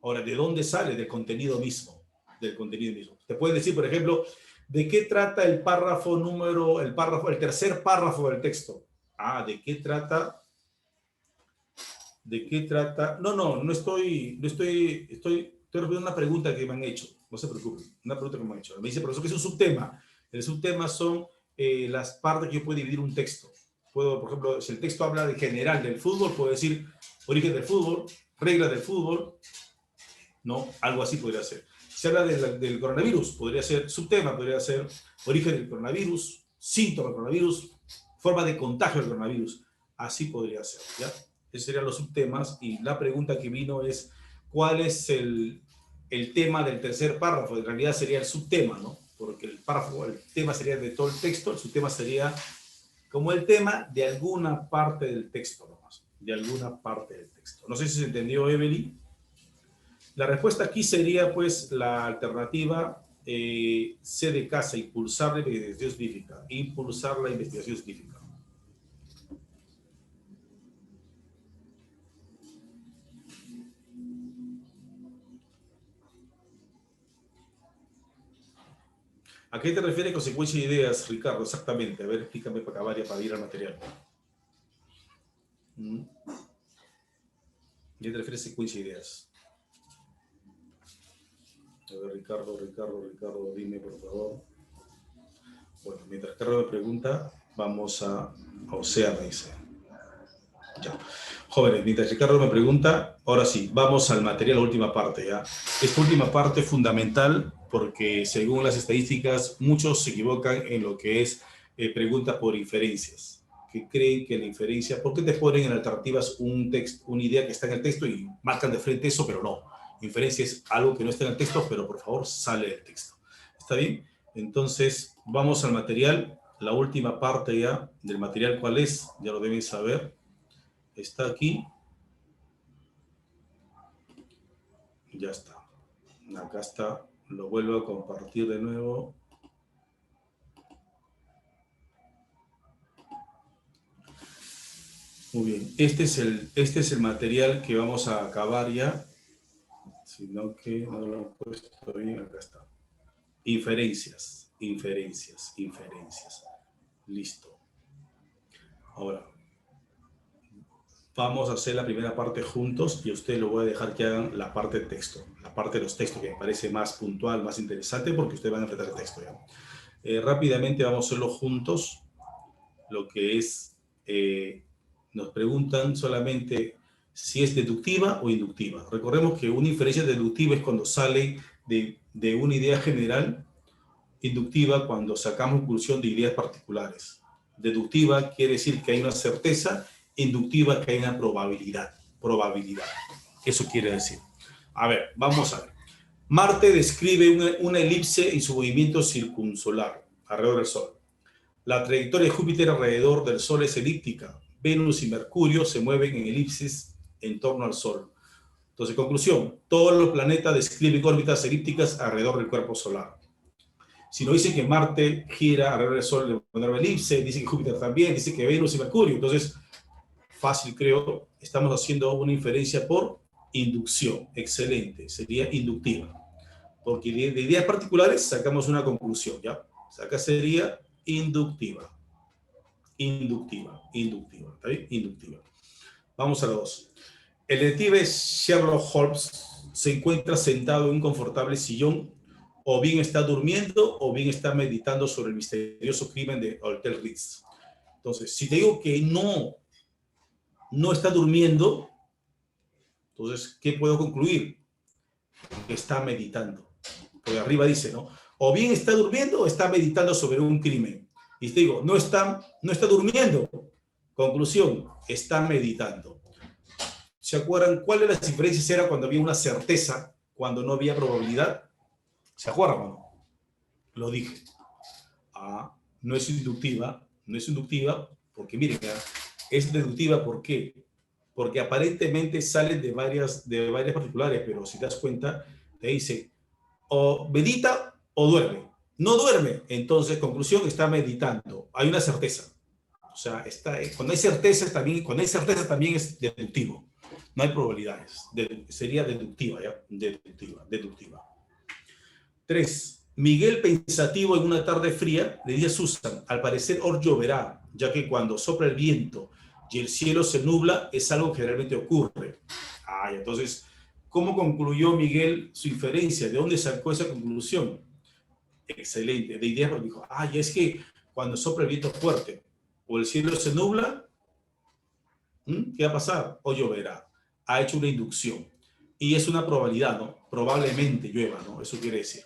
A: Ahora, ¿de dónde sale? Del contenido mismo. Te pueden decir, por ejemplo, ¿de qué trata el tercer párrafo del texto? ¿De qué trata? No estoy respondiendo una pregunta que me han hecho. No se preocupen, una pregunta que me han hecho. Me dice, profesor, ¿qué es un subtema? El subtema son las partes que yo puedo dividir un texto. Por ejemplo, si el texto habla de general del fútbol, puedo decir origen del fútbol, reglas del fútbol, ¿no? Algo así podría ser. Si habla del coronavirus, podría ser subtema, podría ser origen del coronavirus, síntoma del coronavirus, forma de contagio del coronavirus. Así podría ser, ¿ya? Esos serían los subtemas. Y la pregunta que vino es, ¿cuál es el tema del tercer párrafo? En realidad sería el subtema, ¿no? Porque el tema sería de todo el texto, el subtema sería como el tema de alguna parte del texto, nomás. De alguna parte del texto. No sé si se entendió, Evelyn. La respuesta aquí sería, pues, la alternativa C de casa, impulsar la investigación científica. Impulsar la investigación científica. ¿A qué te refieres consecuencia de ideas, Ricardo? Exactamente. A ver, explícame para acabar y para ir al material. ¿A qué te refieres secuencia de ideas? A ver, Ricardo, dime, por favor. Bueno, mientras Ricardo me pregunta, vamos a Océano, dice. Ya. Jóvenes, mientras Ricardo me pregunta, ahora sí, vamos al material, la última parte, ¿ya? Esta última parte es fundamental porque según las estadísticas, muchos se equivocan en lo que es preguntas por inferencias, que creen que la inferencia, ¿por qué te ponen en alternativas un texto, una idea que está en el texto y marcan de frente eso, pero no? Inferencia es algo que no está en el texto, pero por favor sale del texto. ¿Está bien? Entonces, vamos al material. La última parte ya del material, ¿cuál es? Ya lo deben saber. Está aquí. Ya está. Acá está. Lo vuelvo a compartir de nuevo. Muy bien. Este es el material que vamos a acabar ya. Sino que no lo he puesto bien. Acá está. Inferencias. Inferencias. Inferencias. Listo. Ahora, vamos a hacer la primera parte juntos y a ustedes lo voy a dejar que hagan la parte de texto, la parte de los textos que me parece más puntual, más interesante porque ustedes van a enfrentar el texto ya. Rápidamente vamos a hacerlo juntos, lo que es, nos preguntan solamente si es deductiva o inductiva. Recordemos que una inferencia deductiva es cuando sale de una idea general, inductiva cuando sacamos conclusión de ideas particulares. Deductiva quiere decir que hay una certeza, inductiva que hay una probabilidad. Probabilidad. Eso quiere decir. A ver, vamos a ver. Marte describe una elipse en su movimiento circunsolar alrededor del Sol. La trayectoria de Júpiter alrededor del Sol es elíptica. Venus y Mercurio se mueven en elipses en torno al Sol. Entonces, conclusión, todos los planetas describen órbitas elípticas alrededor del cuerpo solar. Si no dice que Marte gira alrededor del Sol de manera elipse, dice que Júpiter también, dice que Venus y Mercurio. Entonces, fácil creo, estamos haciendo una inferencia por inducción. Excelente, sería inductiva. Porque de ideas particulares sacamos una conclusión, ¿ya? O sea, acá sería inductiva. Inductiva, inductiva, ¿está bien? Inductiva. Vamos a la 2. El detective Sherlock Holmes se encuentra sentado en un confortable sillón, o bien está durmiendo, o bien está meditando sobre el misterioso crimen de Hotel Ritz. Entonces, si te digo que no está durmiendo, entonces, ¿qué puedo concluir? Que está meditando. Porque arriba dice, ¿no? O bien está durmiendo o está meditando sobre un crimen. Y te digo, no está durmiendo. Conclusión, está meditando. ¿Se acuerdan cuáles de las diferencias era cuando había una certeza, cuando no había probabilidad? ¿Se acuerdan o no? Lo dije. No es inductiva, porque miren, es deductiva, ¿por qué? Porque aparentemente salen de varias particulares, pero si te das cuenta, te dice, o medita o duerme. No duerme, entonces, conclusión, está meditando. Hay una certeza. O sea, cuando hay certeza también es deductivo. No hay probabilidades. Sería deductiva, ¿ya? Deductiva. 3. Miguel, pensativo en una tarde fría, le dice a Susan, al parecer hoy lloverá, ya que cuando sopla el viento y el cielo se nubla, es algo que realmente ocurre. Entonces, ¿cómo concluyó Miguel su inferencia? ¿De dónde sacó esa conclusión? Excelente. De ideas, porque dijo, y es que cuando sopla el viento fuerte o el cielo se nubla, ¿qué va a pasar? O lloverá. Ha hecho una inducción. Y es una probabilidad, ¿no? Probablemente llueva, ¿no? Eso quiere decir.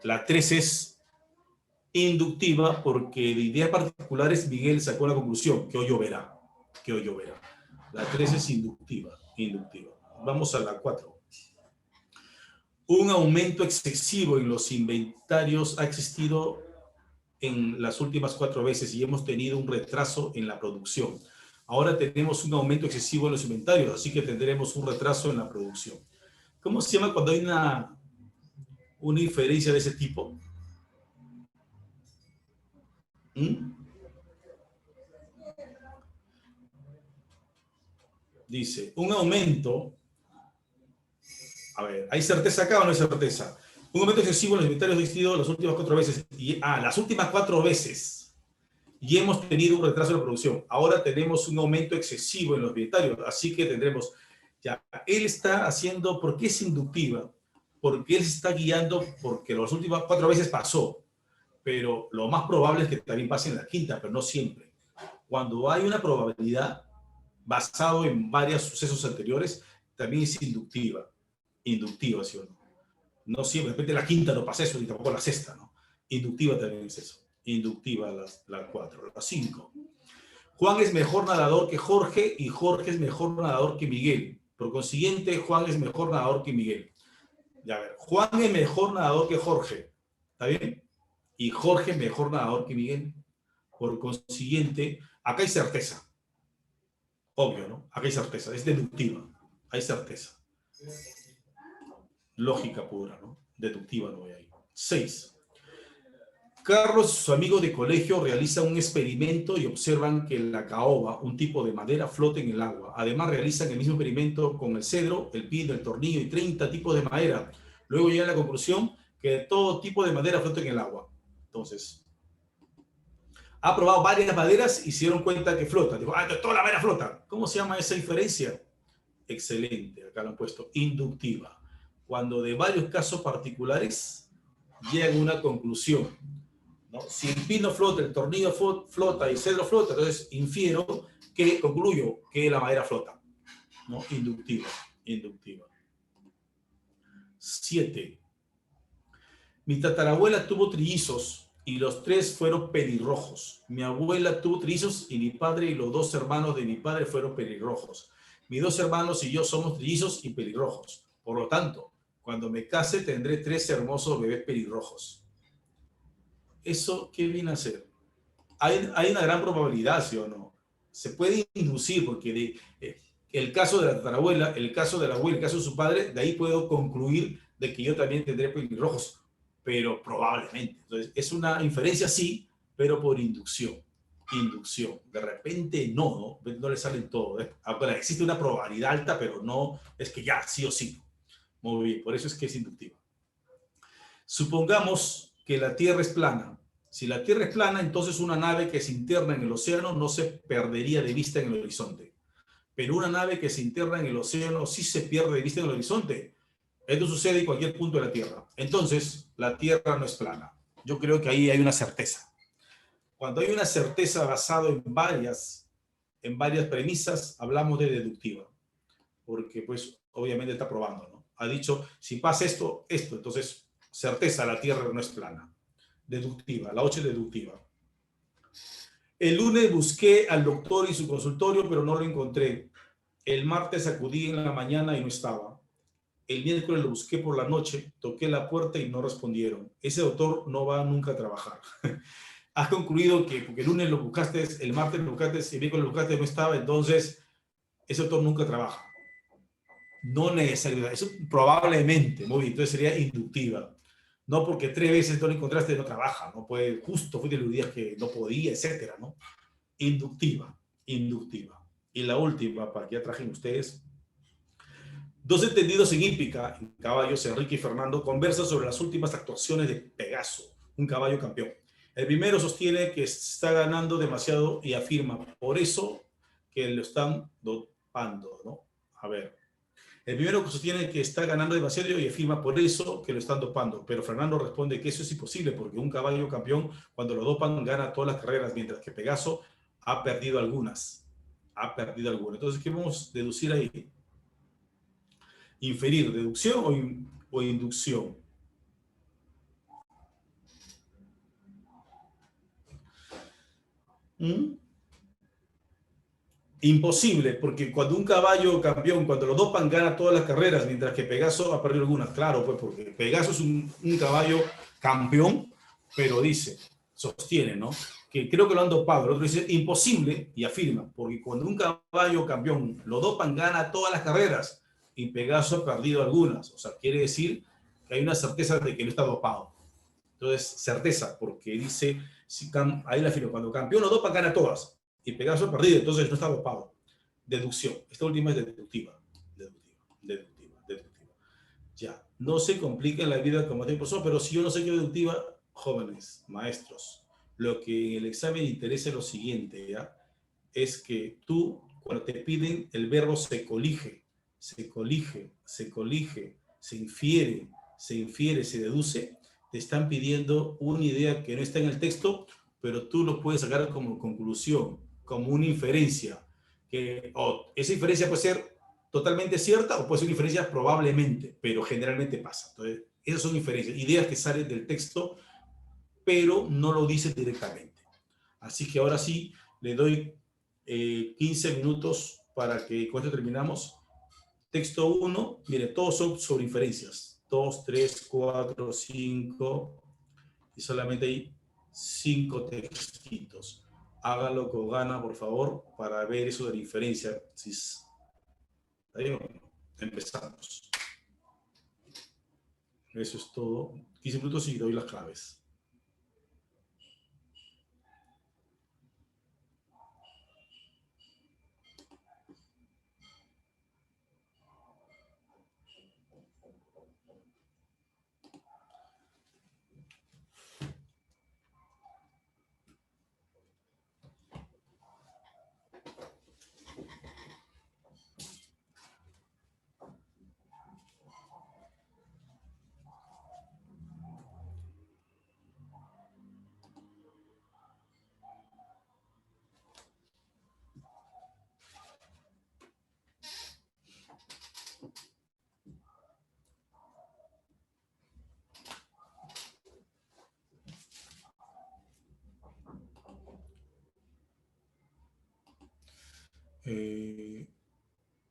A: La 3 es inductiva porque de ideas particulares Miguel sacó la conclusión que hoy lloverá. La 3 es inductiva. Vamos a la 4. Un aumento excesivo en los inventarios ha existido en las últimas 4 veces y hemos tenido un retraso en la producción. Ahora tenemos un aumento excesivo en los inventarios, así que tendremos un retraso en la producción. ¿Cómo se llama cuando hay una inferencia de ese tipo? Dice, un aumento. A ver, ¿hay certeza acá o no hay certeza? Un aumento excesivo en los inventarios ha existido las últimas 4 veces. Las últimas 4 veces. Y hemos tenido un retraso en la producción. Ahora tenemos un aumento excesivo en los inventarios. Así que tendremos. Ya, él está haciendo. ¿Por qué es inductiva? Porque él se está guiando porque las últimas 4 veces pasó. Pero lo más probable es que también pase en la quinta, pero no siempre. Cuando hay una probabilidad basado en varios sucesos anteriores, también es inductiva. Inductiva, ¿sí o no? No siempre, de repente la quinta no pasa eso, ni tampoco la sexta, ¿no? Inductiva también es eso. Inductiva la 4. La 5. Juan es mejor nadador que Jorge y Jorge es mejor nadador que Miguel. Por consiguiente, Juan es mejor nadador que Miguel. Ya, a ver, Juan es mejor nadador que Jorge. ¿Está bien? Y Jorge es mejor nadador que Miguel. Por consiguiente, acá hay certeza. Obvio, ¿no? Acá hay certeza. Es deductiva. Hay certeza. Lógica pura, ¿no? Deductiva no hay ahí. 6. Carlos y sus amigos de colegio realizan un experimento y observan que la caoba, un tipo de madera, flota en el agua. Además, realizan el mismo experimento con el cedro, el pino, el tornillo y 30 tipos de madera. Luego llegan a la conclusión que todo tipo de madera flota en el agua. Entonces, ha probado varias maderas y se dieron cuenta que flota. Dijo, toda la madera flota. ¿Cómo se llama esa diferencia? Excelente, acá lo han puesto, inductiva. Cuando de varios casos particulares llegan a una conclusión, ¿no? Si el pino flota, el tornillo flota y el cedro flota, entonces infiero que, concluyo que la madera flota, ¿no? Inductiva, inductiva. 7. Mi tatarabuela tuvo trillizos y los 3 fueron pelirrojos. Mi abuela tuvo trillizos y mi padre y los 2 hermanos de mi padre fueron pelirrojos. Mis 2 hermanos y yo somos trillizos y pelirrojos. Por lo tanto, cuando me case tendré 3 hermosos bebés pelirrojos. ¿Eso qué viene a ser? Hay una gran probabilidad, ¿sí o no? Se puede inducir porque el caso de la tatarabuela, el caso de la abuela, el caso de su padre, de ahí puedo concluir de que yo también tendré pelirrojos, pero probablemente. Entonces, es una inferencia sí, pero por inducción. Inducción. De repente no le salen todos. Ahora, existe una probabilidad alta, pero no es que ya, sí o sí. Muy bien, por eso es que es inductiva. Supongamos que la Tierra es plana. Si la Tierra es plana, entonces una nave que se interna en el océano no se perdería de vista en el horizonte. Pero una nave que se interna en el océano sí se pierde de vista en el horizonte. Esto sucede en cualquier punto de la Tierra. Entonces, la Tierra no es plana. Yo creo que ahí hay una certeza. Cuando hay una certeza basada en varias premisas, hablamos de deductiva. Porque, pues, obviamente está probando, ¿no? Ha dicho, si pasa esto, entonces, certeza, la Tierra no es plana. Deductiva, la 8 es deductiva. El lunes busqué al doctor y su consultorio, pero no lo encontré. El martes acudí en la mañana y no estaba. El miércoles lo busqué por la noche, toqué la puerta y no respondieron. Ese doctor no va nunca a trabajar. Has concluido que porque el lunes lo buscaste, el martes lo buscaste, el miércoles lo buscaste y no estaba, entonces ese doctor nunca trabaja. No necesariamente, eso probablemente, muy bien, entonces sería inductiva. No porque 3 veces no lo encontraste, no trabaja, no puede, justo fuiste los días que no podía, etcétera, ¿no? Inductiva, inductiva. Y la última, para que ya trajen ustedes. 2 entendidos en hípica, en caballos, Enrique y Fernando, conversan sobre las últimas actuaciones de Pegaso, un caballo campeón. El primero sostiene que está ganando demasiado y afirma, por eso que lo están dopando, ¿no? A ver. El primero sostiene que está ganando demasiado y afirma por eso que lo están dopando. Pero Fernando responde que eso es imposible porque un caballo campeón, cuando lo dopan, gana todas las carreras, mientras que Pegaso ha perdido algunas. Ha perdido algunas. Entonces, ¿qué vamos a deducir ahí? ¿Inferir, deducción o inducción? Imposible, porque cuando un caballo campeón, cuando lo dopan, gana todas las carreras, mientras que Pegaso ha perdido algunas. Claro, pues porque Pegaso es un caballo campeón, pero dice, sostiene, ¿no? Que creo que lo han dopado. El otro dice, imposible, y afirma, porque cuando un caballo campeón lo dopan, gana todas las carreras, y Pegaso ha perdido algunas. O sea, quiere decir que hay una certeza de que no está dopado. Entonces, certeza, porque dice, ahí la afirma, cuando campeón lo dopan, gana todas. Y Pegaso ha perdido, entonces no está dopado. Deducción. Esta última es deductiva. Deductiva. Ya. No se compliquen la vida como tiempo son, pero si yo no sé qué es deductiva, jóvenes, maestros, lo que en el examen interesa es lo siguiente, ¿ya? Es que tú, cuando te piden el verbo se colige, se infiere, se deduce, te están pidiendo una idea que no está en el texto, pero tú lo puedes sacar como conclusión, como una inferencia. Que esa inferencia puede ser totalmente cierta o puede ser una inferencia probablemente, pero generalmente pasa. Entonces, Esas son inferencias, ideas que salen del texto, pero no lo dice directamente. Así que ahora sí, le doy 15 minutos para que, con esto terminamos. Texto uno, mire, todos son sobre inferencias. 2, 3, 4, 5, y solamente hay 5 textitos. Hágalo con gana, por favor, para ver eso de la inferencia. Si ahí empezamos. Eso es todo. 15 minutos y doy las claves.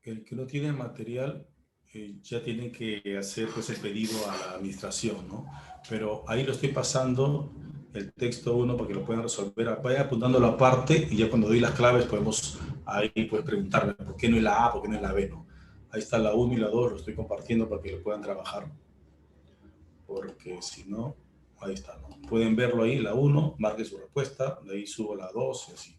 A: El que no tiene material ya tiene que hacer pues el pedido a la administración, ¿no? Pero ahí lo estoy pasando el texto uno para que lo puedan resolver. Vaya apuntando la parte y ya cuando doy las claves podemos ahí pues preguntarme por qué no es la A, por qué no es la B, ¿no? Ahí está la 1 y la 2, lo estoy compartiendo para que lo puedan trabajar, porque si no, ahí está, ¿no? Pueden verlo ahí, la 1, marque su respuesta, de ahí subo la 2 y así.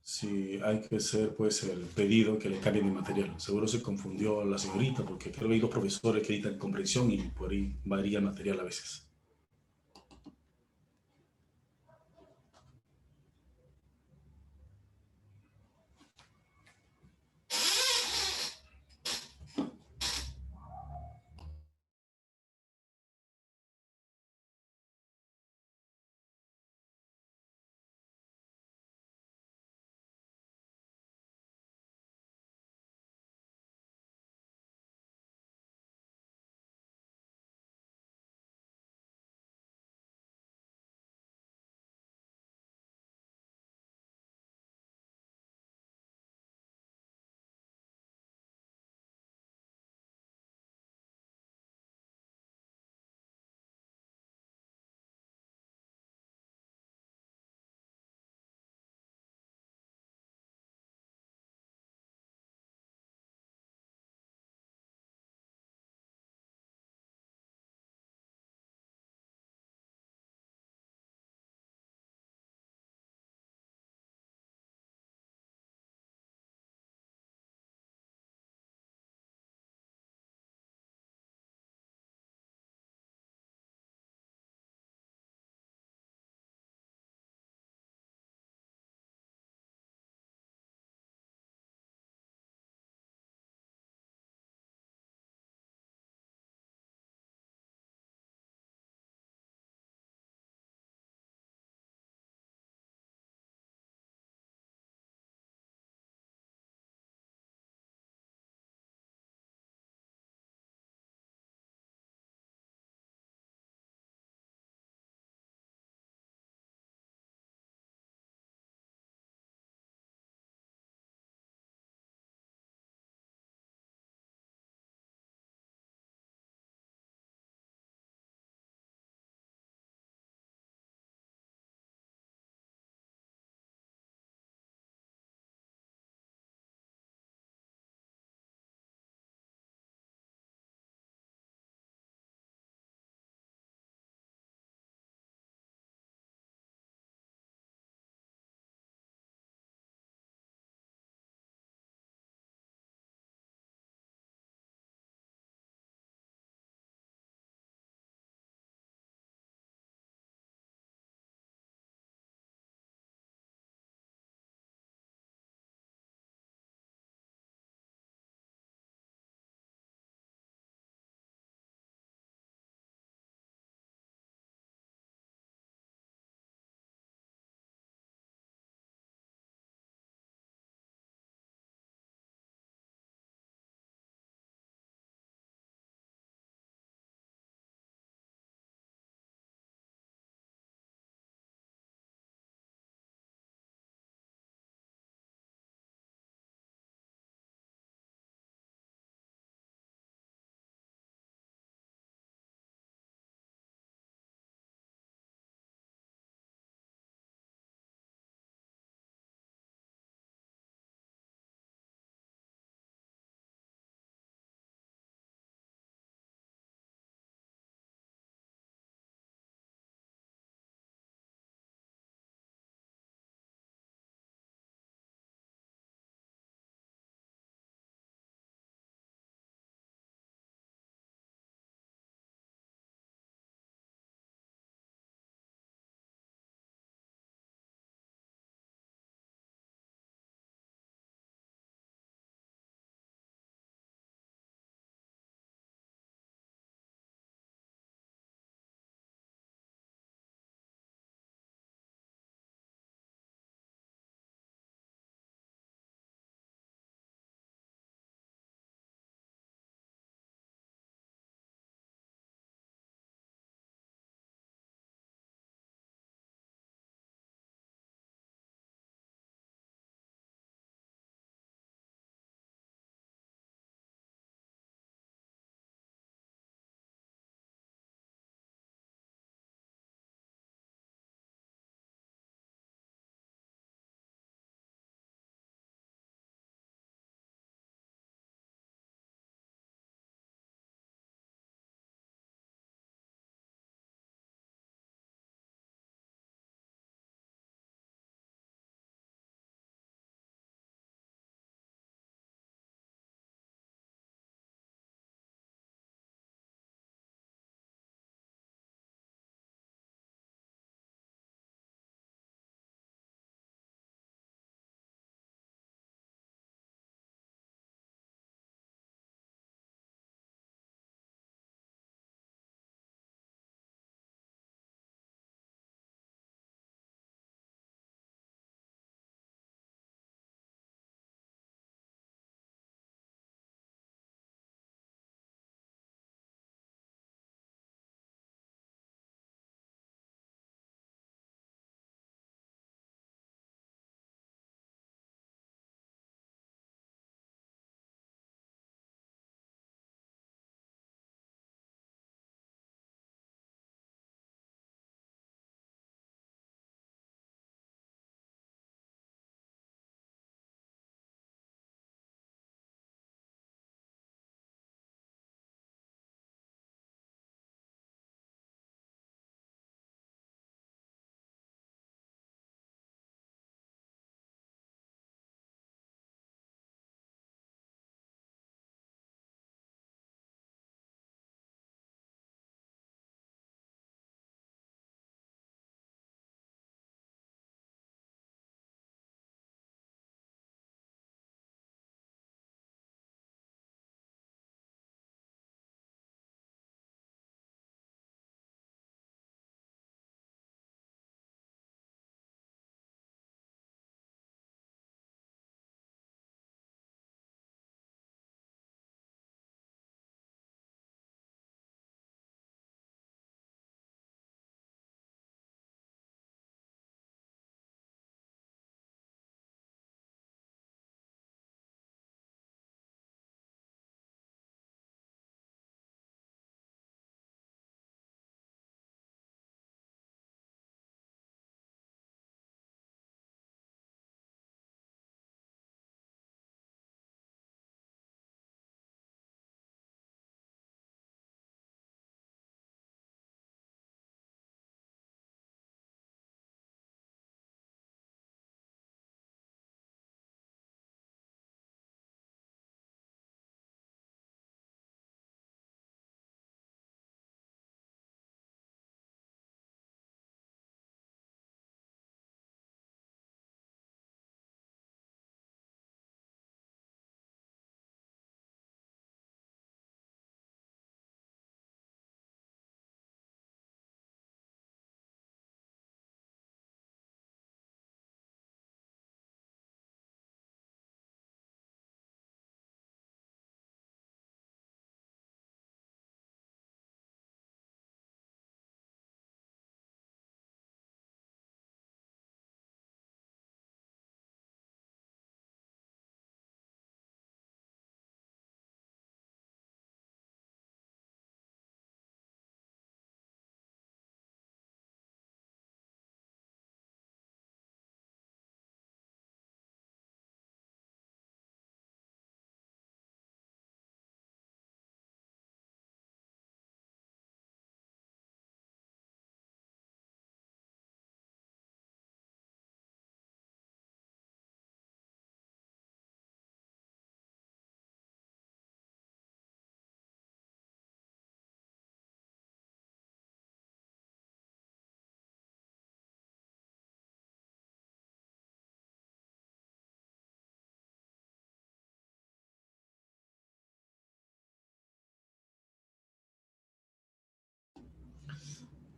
A: Sí, hay que hacer pues el pedido que le cambien el material. Seguro se confundió la señorita porque creo que hay dos profesores que editan comprensión y por ahí varía el material a veces.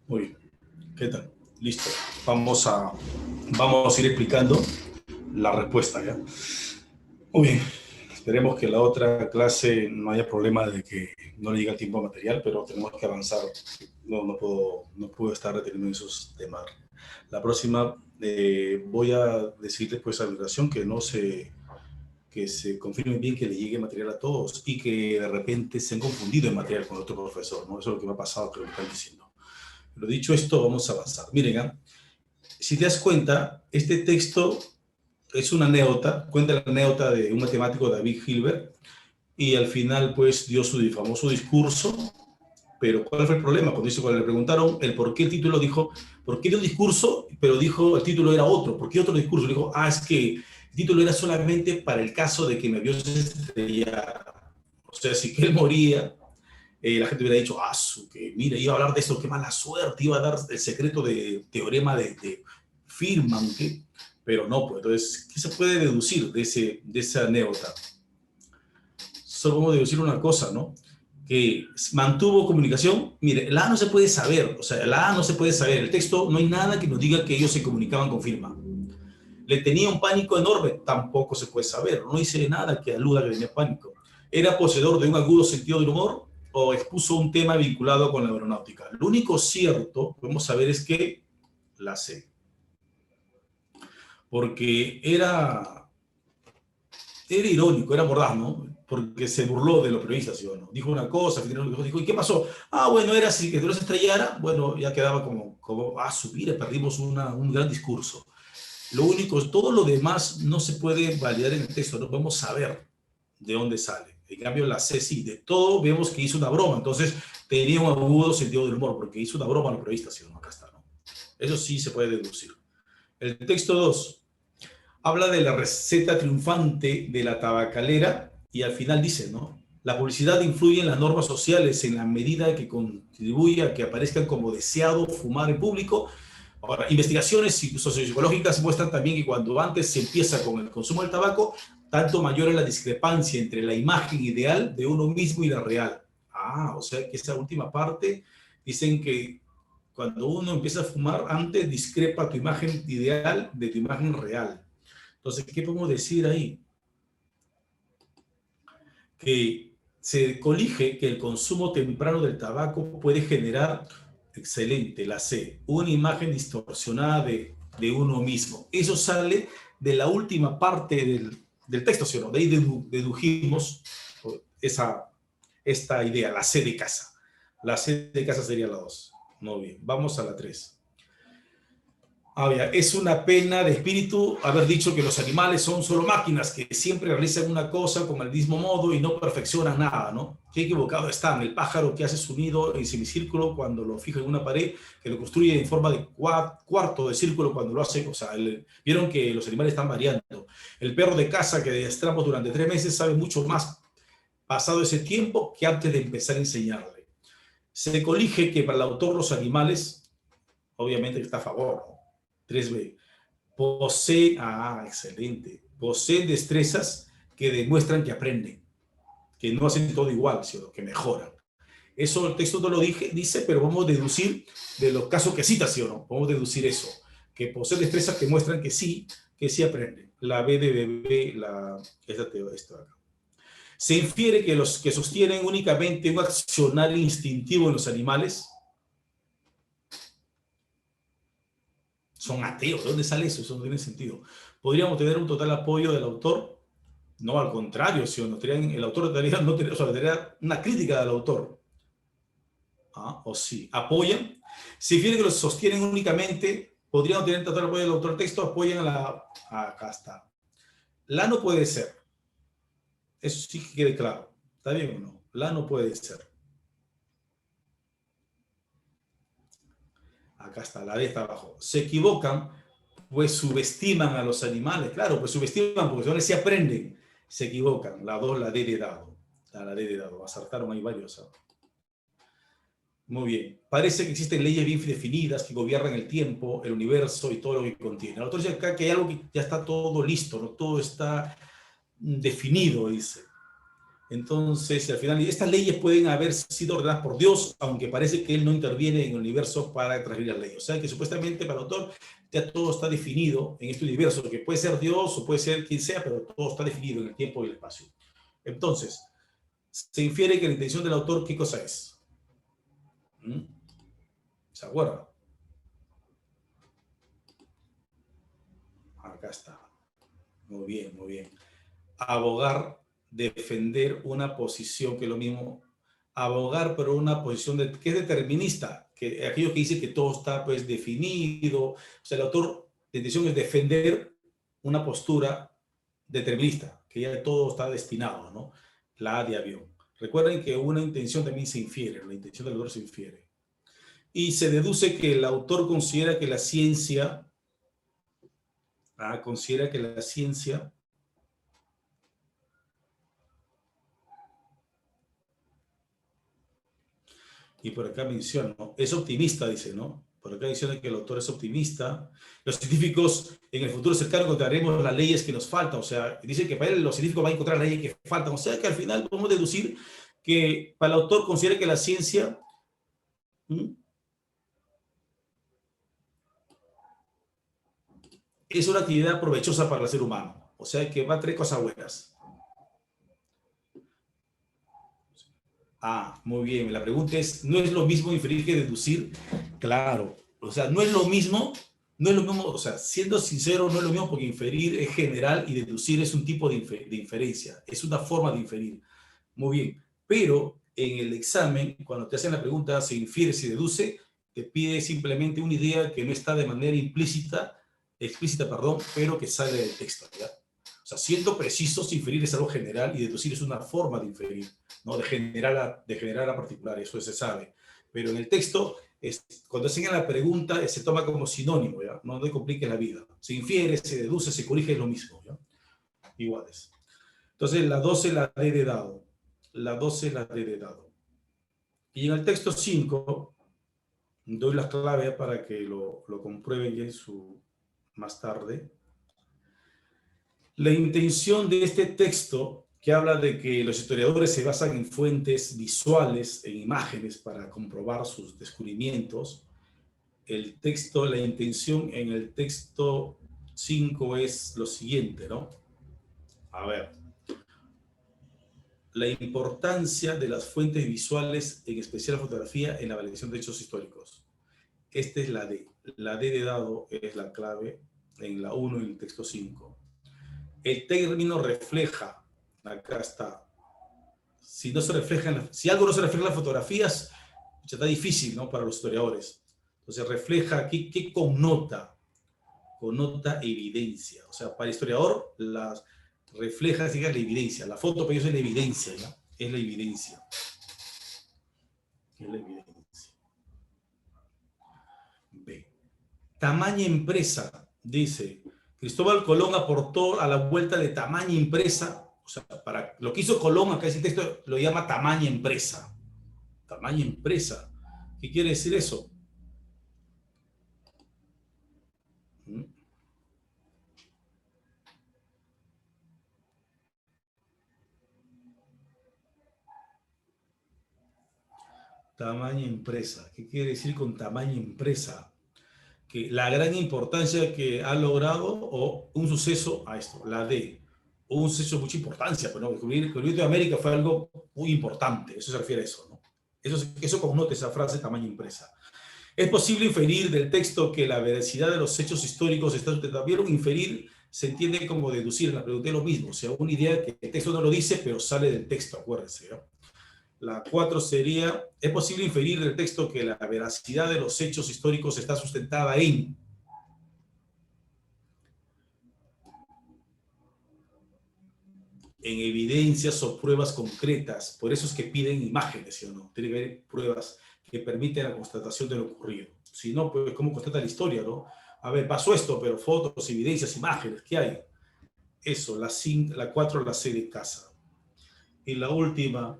A: Muy bien. ¿Qué tal? Listo. Vamos a ir explicando la respuesta, ¿ya? Muy bien. Esperemos que la otra clase no haya problema de que no le llegue el tiempo material, pero tenemos que avanzar. No puedo estar reteniendo esos temas. La próxima voy a decir después a la duración que se confirme bien que le llegue material a todos y que de repente se han confundido en material con otro profesor, ¿no? Eso es lo que me ha pasado, que lo están diciendo. Pero dicho esto, vamos a avanzar. Miren, ¿eh? Si te das cuenta, este texto es una anécdota, cuenta la anécdota de un matemático, David Hilbert, y al final pues dio su famoso discurso. Pero ¿cuál fue el problema? Cuando le preguntaron el por qué el título, dijo, ¿por qué dio un discurso? Pero dijo, el título era otro. ¿Por qué otro discurso? Dijo, es que el título era solamente para el caso de que mi avión se estrellara. O sea, si que él moría, la gente hubiera dicho, que mira, iba a hablar de esto, qué mala suerte, iba a dar el secreto de teorema de Feynman, ¿qué? Pero no, pues entonces, ¿qué se puede deducir de esa anécdota? Solo podemos deducir una cosa, ¿no? Que mantuvo comunicación. Mire, la A no se puede saber, o sea, la A no se puede saber. El texto, no hay nada que nos diga que ellos se comunicaban con firma. Le tenía un pánico enorme, tampoco se puede saber. No dice nada que aluda a que tenía pánico. Era poseedor de un agudo sentido del humor o expuso un tema vinculado con la aeronáutica. Lo único cierto, podemos saber, es que la C. Porque era irónico, era mordaz, ¿no? Porque se burló de los periodistas, ¿sí o no? Dijo una cosa, dijo, ¿y qué pasó? Bueno, era así, que no se estrellara, bueno, ya quedaba como subir, perdimos un gran discurso. Lo único, todo lo demás no se puede validar en el texto, no podemos saber de dónde sale. En cambio, la C sí, de todo vemos que hizo una broma, entonces tenía un agudo sentido del humor, porque hizo una broma a los periodistas, ¿sí o no? Acá está, ¿no? Eso sí se puede deducir. El texto 2 habla de la receta triunfante de la tabacalera y al final dice, ¿no? La publicidad influye en las normas sociales en la medida que contribuye a que aparezcan como deseado fumar en público. Ahora, investigaciones sociopsicológicas muestran también que cuando antes se empieza con el consumo del tabaco, tanto mayor es la discrepancia entre la imagen ideal de uno mismo y la real. O sea que esa última parte dicen que cuando uno empieza a fumar, antes discrepa tu imagen ideal de tu imagen real. Entonces, ¿qué podemos decir ahí? Que se colige que el consumo temprano del tabaco puede generar, excelente, la C, una imagen distorsionada de uno mismo. Eso sale de la última parte del texto, ¿sí o no? De ahí dedujimos esta idea, la C de casa. La C de casa sería la 2. Muy bien, vamos a la 3. Es una pena de espíritu haber dicho que los animales son solo máquinas que siempre realizan una cosa con el mismo modo y no perfeccionan nada, ¿no? Qué equivocado están. El pájaro que hace su nido en semicírculo cuando lo fija en una pared, que lo construye en forma de cuarto de círculo cuando lo hace, o sea, vieron que los animales están variando. El perro de casa que adiestramos durante 3 meses sabe mucho más pasado ese tiempo que antes de empezar a enseñarle. Se colige que para el autor los animales, obviamente está a favor, ¿no? 3B. Posee, excelente. Posee destrezas que demuestran que aprenden, que no hacen todo igual, sino que mejoran. Eso el texto no lo dice, pero vamos a deducir de los casos que cita, ¿sí o no? Vamos a deducir eso, que posee destrezas que muestran que sí aprenden. La B de bebé, esta acá. Se infiere que los que sostienen únicamente un accionar instintivo en los animales son ateos. ¿De dónde sale eso? Eso no tiene sentido. ¿Podríamos tener un total apoyo del autor? No, al contrario, si el autor tendría una crítica del autor. O sí, apoyan. Si refiere que los sostienen únicamente, podrían tener total apoyo del autor. El texto apoyan acá está. La no puede ser. Eso sí que quede claro. ¿Está bien o no? La no puede ser. Acá está, la D está abajo. Se equivocan, pues subestiman a los animales. Claro, pues subestiman porque son si aprenden. Se equivocan. La 2, la D de dado. La D de dado. Acertaron ahí varios. Muy bien. Parece que existen leyes bien definidas que gobiernan el tiempo, el universo y todo lo que contiene. El autor dice acá que hay algo que ya está todo listo, ¿no? Todo está definido, dice. Entonces, al final, estas leyes pueden haber sido ordenadas por Dios, aunque parece que Él no interviene en el universo para transgredir las leyes. O sea, que supuestamente para el autor ya todo está definido en este universo, que puede ser Dios o puede ser quien sea, pero todo está definido en el tiempo y el espacio. Entonces, se infiere que la intención del autor, ¿qué cosa es? ¿Se acuerda? Acá está. Muy bien, muy bien. Abogar, defender una posición, que es lo mismo, abogar por una posición que es determinista, que aquello que dice que todo está pues definido. O sea, el autor, la intención es defender una postura determinista, que ya todo está destinado, ¿no? La A de avión. Recuerden que una intención también se infiere, la intención del autor se infiere. Y se deduce que el autor considera que la ciencia, y por acá menciona, ¿no? Es optimista, dice, ¿no? Por acá menciona que el autor es optimista. Los científicos en el futuro cercano encontraremos las leyes que nos faltan. O sea, dice que para él los científicos van a encontrar las leyes que faltan. O sea, que al final podemos deducir que para el autor considera que la ciencia es una actividad provechosa para el ser humano. O sea, que va a traer cosas buenas. Ah, muy bien. La pregunta es, ¿no es lo mismo inferir que deducir? Claro. O sea, no es lo mismo, o sea, siendo sincero, no es lo mismo porque inferir es general y deducir es un tipo de inferencia, es una forma de inferir. Muy bien. Pero en el examen, cuando te hacen la pregunta, se infiere, se deduce, te pide simplemente una idea que no está de manera explícita, pero que sale del texto, ¿ya? O sea, siendo precisos, inferir es algo general y deducir es una forma de inferir, ¿no? De general a particular, eso se sabe. Pero en el texto, cuando hacen la pregunta, se toma como sinónimo, ¿ya? No te compliques la vida. Se infiere, se deduce, se corrige, es lo mismo, ¿ya? Iguales. Entonces, la 12 la D de dado. La 12 la D de dado. Y en el texto 5, doy las claves para que lo comprueben ya más tarde. La intención de este texto, que habla de que los historiadores se basan en fuentes visuales, en imágenes, para comprobar sus descubrimientos, la intención en el texto 5 es lo siguiente, ¿no? A ver. La importancia de las fuentes visuales, en especial la fotografía, en la validación de hechos históricos. Esta es la D. La D de dado es la clave en la 1 y el texto 5. El término refleja, acá está. Si algo no se refleja en las fotografías, ya está difícil, ¿no? Para los historiadores. Entonces refleja aquí, ¿qué connota? Connota evidencia. O sea, para el historiador, refleja la evidencia. La foto para ellos es la evidencia, ¿ya? Es la evidencia. Es la evidencia. B. Tamaña empresa, dice. Cristóbal Colón aportó a la vuelta de tamaña empresa. O sea, para lo que hizo Colón, acá ese texto lo llama tamaña empresa. Tamaña empresa. ¿Qué quiere decir eso? Tamaña empresa. ¿Qué quiere decir con tamaña empresa? Que la gran importancia que ha logrado o un suceso a esto, la D, un suceso de mucha importancia, pero no, el descubrimiento de América fue algo muy importante, eso se refiere a eso, ¿no? Eso connota esa frase tamaño empresa. Es posible inferir del texto que la veracidad de los hechos históricos está sustentada. ¿Vieron? Inferir se entiende como deducir, la pregunté lo mismo, o sea, una idea que el texto no lo dice, pero sale del texto, acuérdense, ¿no? La 4 sería, es posible inferir del texto que la veracidad de los hechos históricos está sustentada en evidencias o pruebas concretas. Por eso es que piden imágenes, ¿sí o no? Tiene que haber pruebas que permiten la constatación de lo ocurrido. Si no, pues, ¿cómo constata la historia, no? A ver, pasó esto, pero fotos, evidencias, imágenes, ¿qué hay? Eso, la 4, la C de casa. Y la última,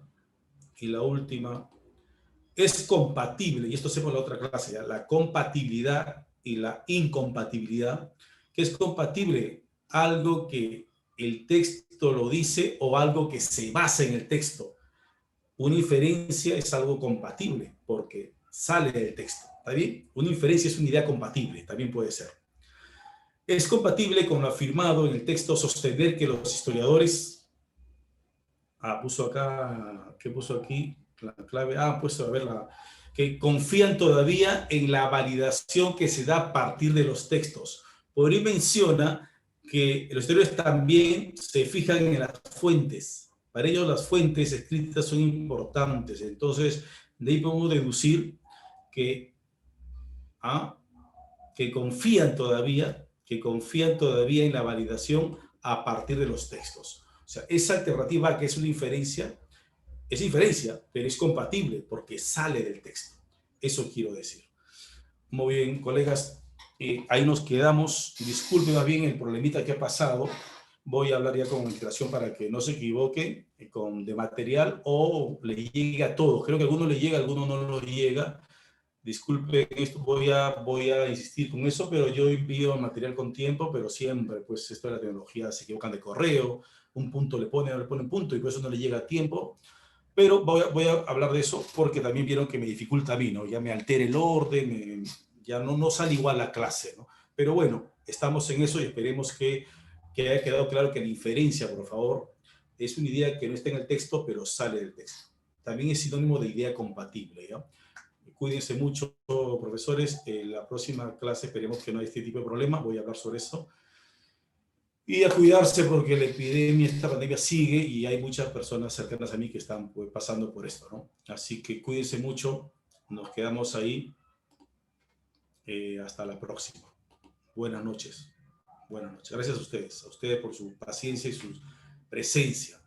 A: es compatible, y esto hacemos en la otra clase, ¿ya? La compatibilidad y la incompatibilidad, que es compatible algo que el texto lo dice o algo que se basa en el texto. Una inferencia es algo compatible porque sale del texto. ¿Está bien? Una inferencia es una idea compatible, también puede ser. Es compatible con lo afirmado en el texto sostener que los historiadores... puso acá, ¿qué puso aquí? La clave, puso, a ver, que confían todavía en la validación que se da a partir de los textos. Por ahí menciona que los historiadores también se fijan en las fuentes. Para ellos las fuentes escritas son importantes. Entonces, de ahí podemos deducir que, que confían todavía en la validación a partir de los textos. O sea, esa alternativa que es una inferencia, es inferencia, pero es compatible porque sale del texto. Eso quiero decir. Muy bien, colegas, ahí nos quedamos. Disculpen más bien el problemita que ha pasado. Voy a hablar ya con integración para que no se equivoquen con de material o le llegue a todos. Creo que a alguno le llega, a alguno no lo llega. Disculpen esto, voy a insistir con eso, pero yo envío material con tiempo, pero siempre, pues esto de la tecnología, se equivocan de correo, un punto le ponen, no le ponen punto y por eso no le llega a tiempo. Pero voy a hablar de eso porque también vieron que me dificulta a mí, ¿no? Ya me altera el orden, ya no sale igual la clase, ¿no? Pero bueno, estamos en eso y esperemos que haya quedado claro que la inferencia, por favor, es una idea que no está en el texto, pero sale del texto. También es sinónimo de idea compatible, ¿ya? Cuídense mucho, profesores. En la próxima clase esperemos que no haya este tipo de problema. Voy a hablar sobre eso. Y a cuidarse porque la epidemia, esta pandemia sigue y hay muchas personas cercanas a mí que están pues, pasando por esto, ¿no? Así que cuídense mucho. Nos quedamos ahí. Hasta la próxima. Buenas noches. Buenas noches. Gracias a ustedes por su paciencia y su presencia.